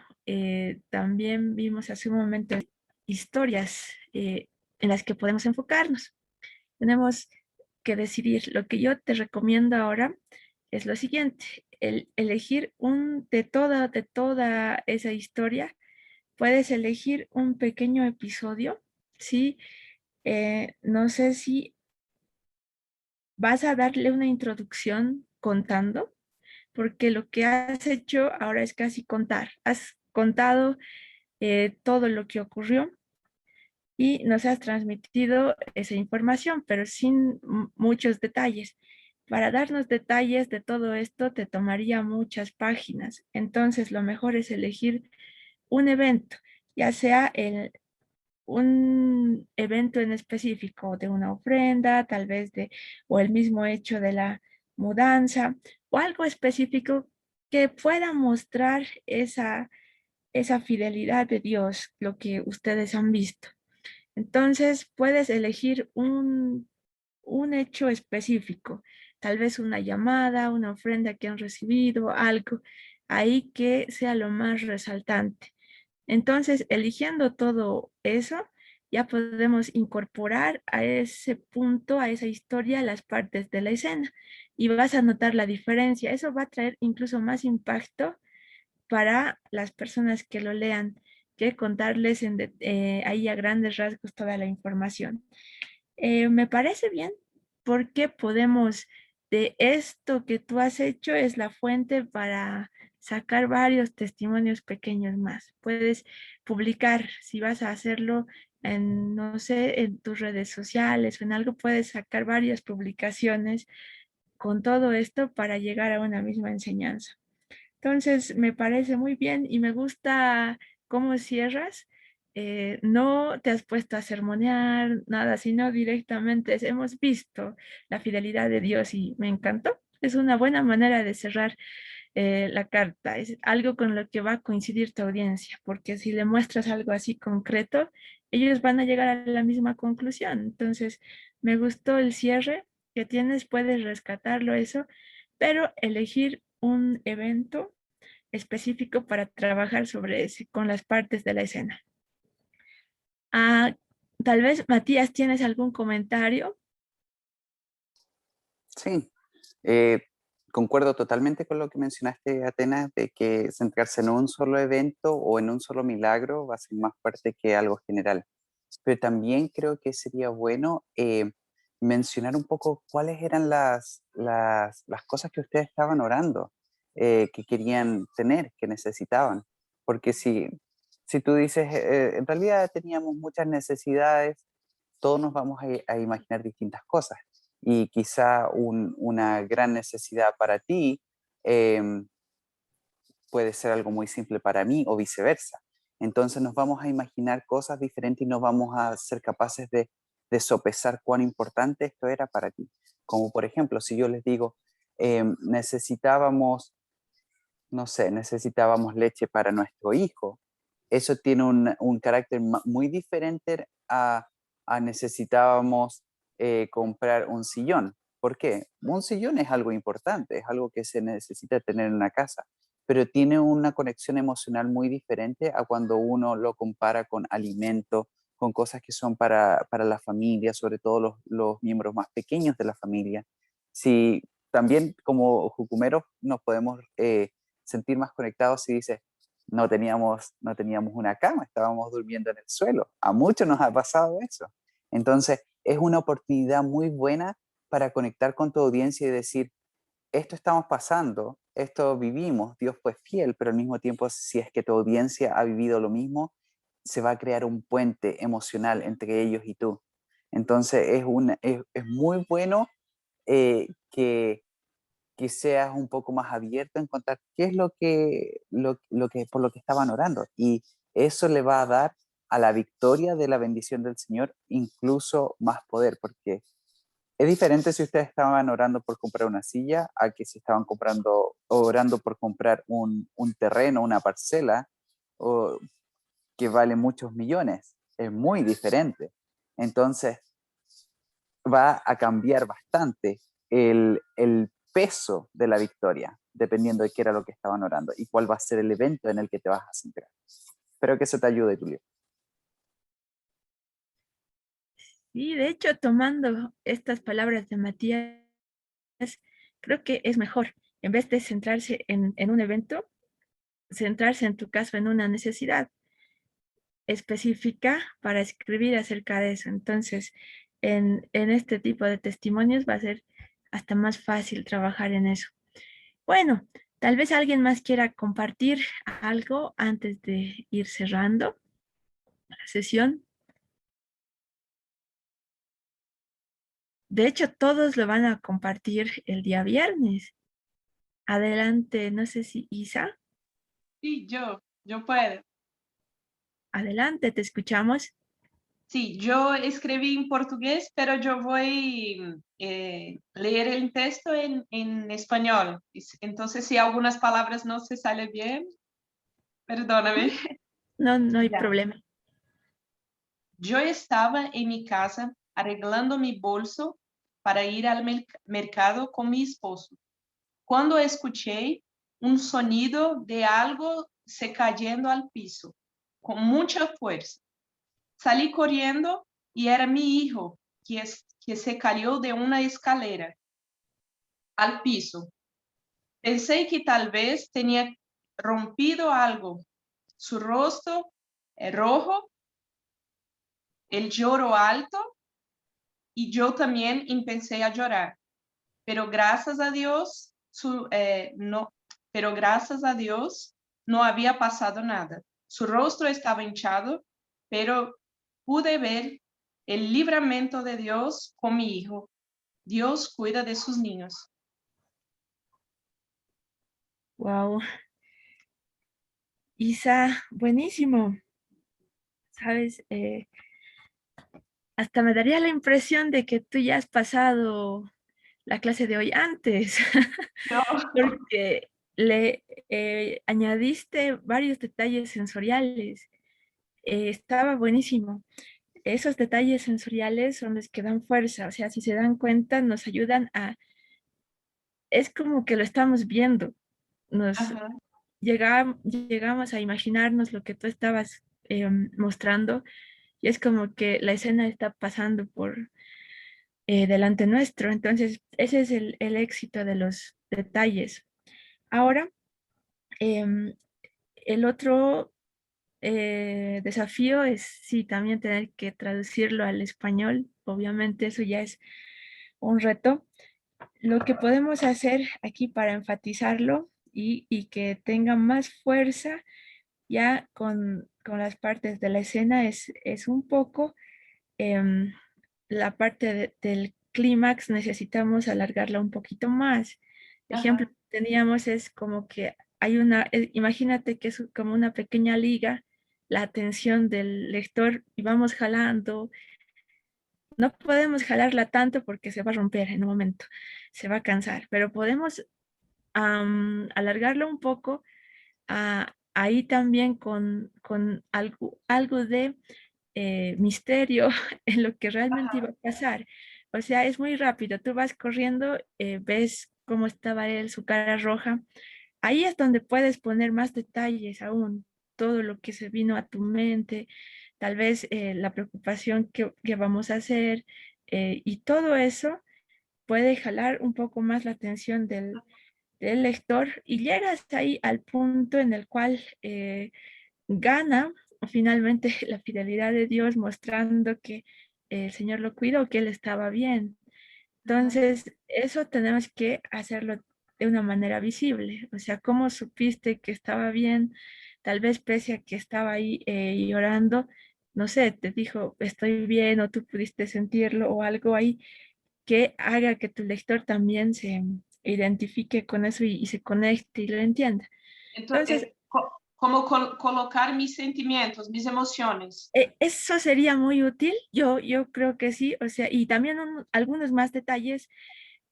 también vimos hace un momento historias en las que podemos enfocarnos. Tenemos que decidir. Lo que yo te recomiendo ahora es lo siguiente, elegir de toda esa historia, puedes elegir un pequeño episodio, ¿sí? No sé si vas a darle una introducción contando, porque lo que has hecho ahora es casi contar. Has contado todo lo que ocurrió y nos has transmitido esa información, pero sin muchos detalles. Para darnos detalles de todo esto te tomaría muchas páginas. Entonces, lo mejor es elegir un evento, ya sea un evento en específico de una ofrenda, tal vez o el mismo hecho de la mudanza, o algo específico que pueda mostrar esa fidelidad de Dios, lo que ustedes han visto. Entonces, puedes elegir un hecho específico, tal vez una llamada, una ofrenda que han recibido, algo ahí que sea lo más resaltante. Entonces, eligiendo todo eso, ya podemos incorporar a ese punto, a esa historia, las partes de la escena y vas a notar la diferencia. Eso va a traer incluso más impacto para las personas que lo lean, que contarles ahí a grandes rasgos toda la información. Me parece bien porque podemos, de esto que tú has hecho, es la fuente para sacar varios testimonios pequeños más. Puedes publicar, si vas a hacerlo en, no sé, en tus redes sociales o en algo, puedes sacar varias publicaciones con todo esto para llegar a una misma enseñanza. Entonces, me parece muy bien y me gusta cómo cierras. No te has puesto a sermonear, nada, sino directamente hemos visto la fidelidad de Dios y me encantó. Es una buena manera de cerrar la carta. Es algo con lo que va a coincidir tu audiencia, porque si le muestras algo así concreto, ellos van a llegar a la misma conclusión. Entonces, me gustó el cierre que tienes, puedes rescatarlo eso, pero elegir un evento específico para trabajar sobre ese, con las partes de la escena. Tal vez, Matías, ¿tienes algún comentario? Sí, concuerdo totalmente con lo que mencionaste, Atenas, de que centrarse en un solo evento o en un solo milagro va a ser más fuerte que algo general. Pero también creo que sería bueno mencionar un poco cuáles eran las cosas que ustedes estaban orando, que querían tener, que necesitaban. Porque si tú dices, en realidad teníamos muchas necesidades, todos nos vamos a imaginar distintas cosas. y quizá una gran necesidad para ti puede ser algo muy simple para mí o viceversa. Entonces nos vamos a imaginar cosas diferentes y nos vamos a ser capaces de sopesar cuán importante esto era para ti. Como por ejemplo, si yo les digo, necesitábamos, no sé, necesitábamos leche para nuestro hijo, eso tiene un carácter muy diferente a necesitábamos comprar un sillón. ¿Por qué? Un sillón es algo importante, es algo que se necesita tener en una casa, pero tiene una conexión emocional muy diferente a cuando uno lo compara con alimento, con cosas que son para la familia, sobre todo los miembros más pequeños de la familia. Si también como jucumeros nos podemos sentir más conectados si dices, no teníamos una cama, estábamos durmiendo en el suelo. A muchos nos ha pasado eso. Entonces, es una oportunidad muy buena para conectar con tu audiencia y decir, esto estamos pasando, esto vivimos, Dios fue fiel, pero al mismo tiempo, si es que tu audiencia ha vivido lo mismo, se va a crear un puente emocional entre ellos y tú. Entonces, es muy bueno que seas un poco más abierto en contar qué es por lo que estaban orando. Y eso le va a dar a la victoria de la bendición del Señor incluso más poder, porque es diferente si ustedes estaban orando por comprar una silla a que si estaban orando por comprar un terreno, una parcela, o, que vale muchos millones. Es muy diferente. Entonces, va a cambiar bastante el peso de la victoria, dependiendo de qué era lo que estaban orando y cuál va a ser el evento en el que te vas a centrar. Espero que eso te ayude, Tulio. Y de hecho, tomando estas palabras de Matías, creo que es mejor, en vez de centrarse en un evento, centrarse en tu caso en una necesidad específica para escribir acerca de eso. Entonces, en este tipo de testimonios va a ser hasta más fácil trabajar en eso. Bueno, tal vez alguien más quiera compartir algo antes de ir cerrando la sesión. De hecho, todos lo van a compartir el día viernes. Adelante, no sé si Isa. Sí, yo puedo. Adelante, te escuchamos. Sí, yo escribí en portugués, pero yo voy a leer el texto en español. Entonces, si algunas palabras no se salen bien, perdóname. No hay Ya. problema. Yo estaba en mi casa arreglando mi bolso para ir al mercado con mi esposo, cuando escuché un sonido de algo se cayendo al piso, con mucha fuerza. Salí corriendo y era mi hijo que se cayó de una escalera al piso. Pensé que tal vez tenía rompido algo. Su rostro rojo, el lloro alto, y yo también empecé a llorar. Pero gracias a Dios, no había pasado nada. Su rostro estaba hinchado, pero pude ver el libramiento de Dios con mi hijo. Dios cuida de sus niños. Wow. Isa, buenísimo. Sabes, hasta me daría la impresión de que tú ya has pasado la clase de hoy antes, No. porque le añadiste varios detalles sensoriales. Estaba buenísimo. Esos detalles sensoriales son los que dan fuerza, o sea, si se dan cuenta, nos ayudan a, es como que lo estamos viendo, nos Ajá. llegamos a imaginarnos lo que tú estabas mostrando y es como que la escena está pasando por delante nuestro, entonces ese es el éxito de los detalles. Ahora, el otro desafío es sí, también tener que traducirlo al español, obviamente eso ya es un reto. Lo que podemos hacer aquí para enfatizarlo y que tenga más fuerza ya con las partes de la escena es un poco la parte clímax necesitamos alargarla un poquito más. El ejemplo que teníamos es como que hay imagínate que es como una pequeña liga, la atención del lector y vamos jalando. No podemos jalarla tanto porque se va a romper en un momento, se va a cansar, pero podemos alargarlo un poco ahí también con algo de misterio en lo que realmente iba a pasar. O sea, es muy rápido, tú vas corriendo, ves cómo estaba él, su cara roja. Ahí es donde puedes poner más detalles aún, todo lo que se vino a tu mente, tal vez la preocupación que vamos a hacer, y todo eso puede jalar un poco más la atención del lector y llegas ahí al punto en el cual gana finalmente la fidelidad de Dios mostrando que el Señor lo cuidó, que él estaba bien. Entonces, eso tenemos que hacerlo de una manera visible. O sea, ¿cómo supiste que estaba bien? Tal vez pese a que estaba ahí llorando, no sé, te dijo, estoy bien, o tú pudiste sentirlo, o algo ahí que haga que tu lector también se identifique con eso y se conecte y lo entienda. Entonces, como colocar mis sentimientos, mis emociones. Eso sería muy útil, yo creo que sí, o sea, y también algunos más detalles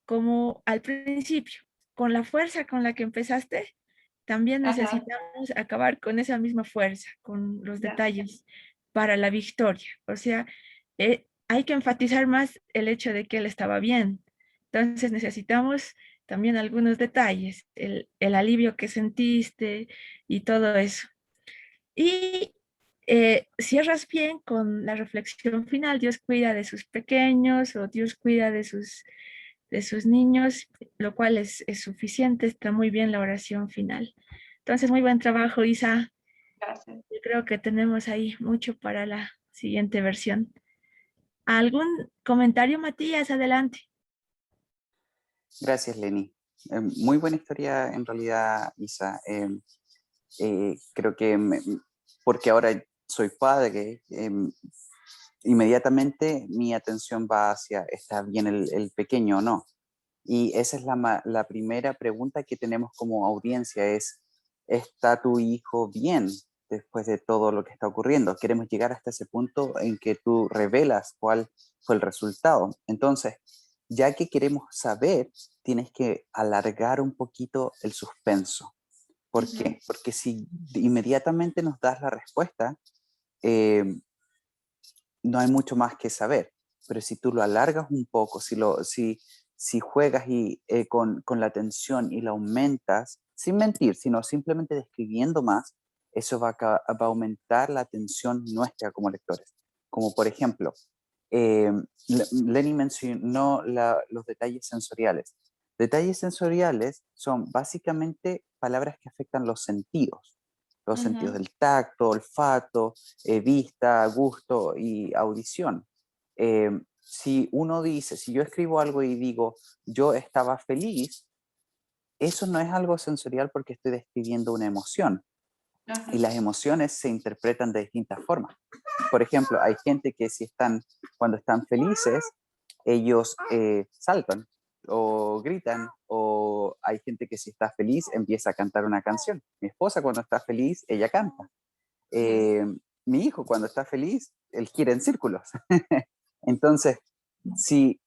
como al principio, con la fuerza con la que empezaste, también necesitamos acabar con esa misma fuerza, con los detalles para la victoria. O sea, hay que enfatizar más el hecho de que él estaba bien. Entonces necesitamos también algunos detalles, el alivio que sentiste y todo eso. Y cierras bien con la reflexión final, Dios cuida de sus pequeños o Dios cuida de sus niños, lo cual es suficiente, está muy bien la oración final. Entonces, muy buen trabajo, Isa. Gracias. Yo creo que tenemos ahí mucho para la siguiente versión. ¿Algún comentario, Matías? Adelante. Gracias, Lenny. Muy buena historia en realidad, Isa. Creo que porque ahora soy padre, inmediatamente mi atención va hacia, ¿está bien el pequeño o no? Y esa es la primera pregunta que tenemos como audiencia es, ¿está tu hijo bien después de todo lo que está ocurriendo? Queremos llegar hasta ese punto en que tú revelas cuál fue el resultado. Entonces, ya que queremos saber, tienes que alargar un poquito el suspenso. ¿Por qué? Porque si inmediatamente nos das la respuesta, no hay mucho más que saber. Pero si tú lo alargas un poco, si juegas con la atención y la aumentas, sin mentir, sino simplemente describiendo más, eso va a aumentar la atención nuestra como lectores. Como por ejemplo, Lenny mencionó los detalles sensoriales. Detalles sensoriales son básicamente palabras que afectan los sentidos del tacto, olfato, vista, gusto y audición. Si yo escribo algo y digo, yo estaba feliz, eso no es algo sensorial porque estoy describiendo una emoción. Y las emociones se interpretan de distintas formas. Por ejemplo, hay gente que cuando están felices, ellos saltan o gritan, o hay gente que si está feliz empieza a cantar una canción. Mi esposa cuando está feliz, ella canta. Mi hijo cuando está feliz, él gira en círculos. Entonces, si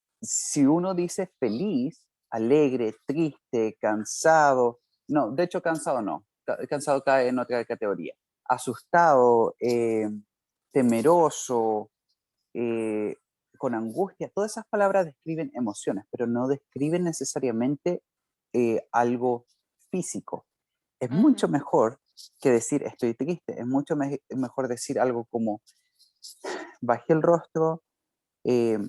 uno dice feliz, alegre, triste, cansado, no, de hecho cansado no, cansado cae en otra categoría, asustado, temeroso, con angustia, todas esas palabras describen emociones, pero no describen necesariamente algo físico. Es mucho mejor que decir estoy triste, es mucho mejor decir algo como bajé el rostro, eh,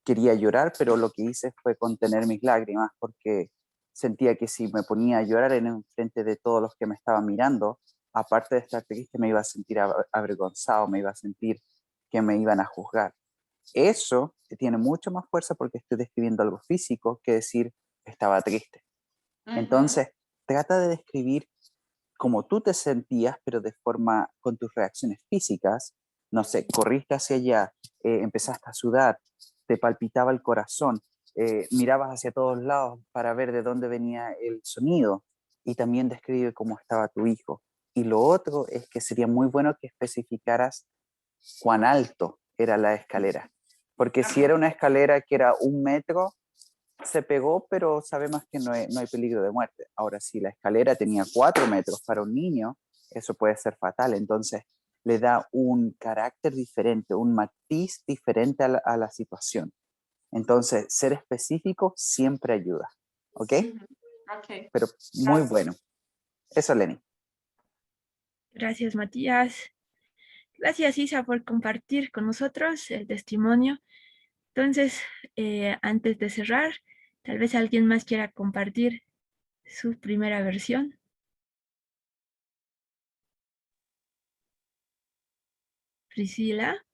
quería llorar, pero lo que hice fue contener mis lágrimas porque sentía que si me ponía a llorar en frente de todos los que me estaban mirando, aparte de estar triste, me iba a sentir avergonzado, me iba a sentir que me iban a juzgar. Eso tiene mucho más fuerza porque estoy describiendo algo físico que decir estaba triste. Entonces, trata de describir como tú te sentías, pero de forma con tus reacciones físicas. No sé, corriste hacia allá, empezaste a sudar, te palpitaba el corazón, mirabas hacia todos lados para ver de dónde venía el sonido, y también describe cómo estaba tu hijo. Y lo otro es que sería muy bueno que especificaras cuán alto era la escalera, porque si era una escalera que era 1 metro, se pegó, pero sabemos que no hay peligro de muerte. Ahora, si la escalera tenía 4 metros para un niño, eso puede ser fatal. Entonces, le da un carácter diferente, un matiz diferente a la situación. Entonces, ser específico siempre ayuda. ¿Ok? Ok. Pero muy bueno. Eso, Lenny. Gracias, Matías. Gracias, Isa, por compartir con nosotros el testimonio. Entonces, antes de cerrar, tal vez alguien más quiera compartir su primera versión. Priscila.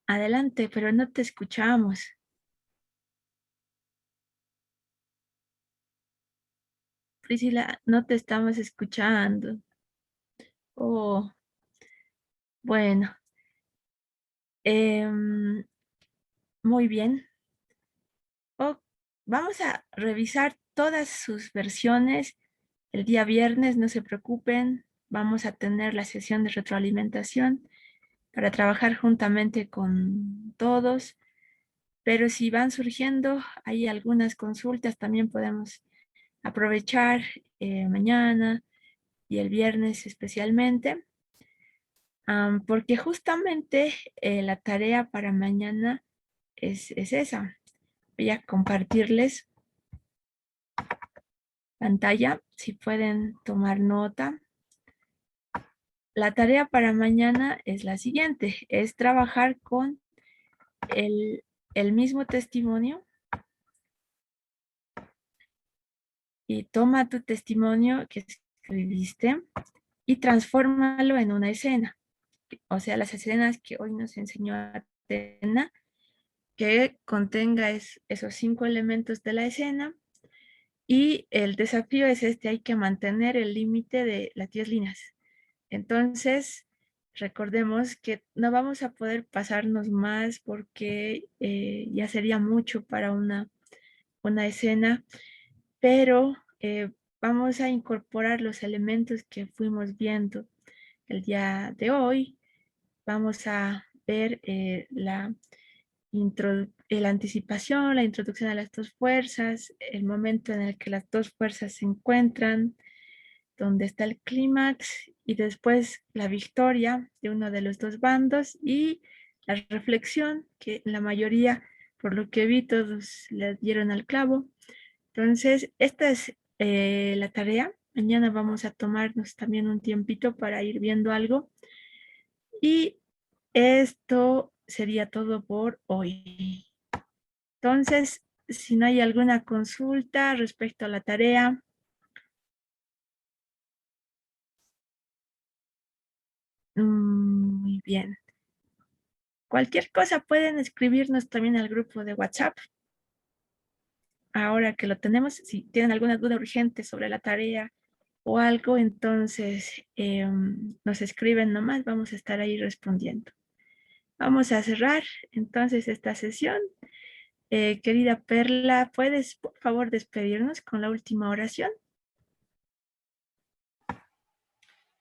Adelante, pero no te escuchamos. Priscila, no te estamos escuchando. Oh, bueno. Muy bien. Oh, vamos a revisar todas sus versiones el día viernes, no se preocupen. Vamos a tener la sesión de retroalimentación para trabajar juntamente con todos. Pero si van surgiendo, hay algunas consultas, también podemos aprovechar mañana y el viernes especialmente, porque justamente la tarea para mañana es esa. Voy a compartirles pantalla, si pueden tomar nota. La tarea para mañana es la siguiente, es trabajar con el mismo testimonio. Y toma tu testimonio que escribiste y transfórmalo en una escena. O sea, las escenas que hoy nos enseñó Atena, que contenga esos 5 elementos de la escena. Y el desafío es hay que mantener el límite de las 10 líneas. Entonces, recordemos que no vamos a poder pasarnos más porque ya sería mucho para una escena, pero vamos a incorporar los elementos que fuimos viendo el día de hoy. Vamos a ver la anticipación, la introducción a las 2 fuerzas, el momento en el que las 2 fuerzas se encuentran, donde está el clímax, y después la victoria de uno de los 2 bandos y la reflexión, que la mayoría, por lo que vi, todos le dieron al clavo. Entonces, esta es la tarea. Mañana vamos a tomarnos también un tiempito para ir viendo algo. Y esto sería todo por hoy. Entonces, si no hay alguna consulta respecto a la tarea. Muy bien. Cualquier cosa pueden escribirnos también al grupo de WhatsApp. Ahora que lo tenemos, si tienen alguna duda urgente sobre la tarea o algo, entonces nos escriben nomás, vamos a estar ahí respondiendo. Vamos a cerrar entonces esta sesión. Querida Perla, ¿puedes por favor despedirnos con la última oración?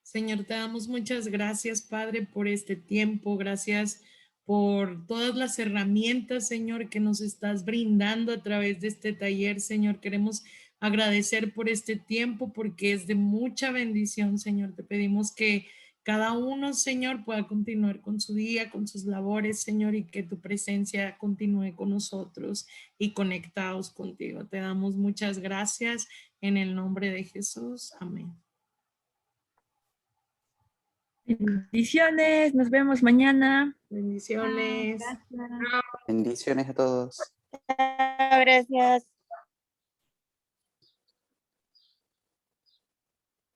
Señor, te damos muchas gracias, Padre, por este tiempo. Gracias por todas las herramientas, Señor, que nos estás brindando a través de este taller, Señor. Queremos agradecer por este tiempo porque es de mucha bendición, Señor. Te pedimos que cada uno, Señor, pueda continuar con su día, con sus labores, Señor, y que tu presencia continúe con nosotros y conectados contigo. Te damos muchas gracias en el nombre de Jesús. Amén. Bendiciones, nos vemos mañana. Bendiciones. Bendiciones a todos. Gracias.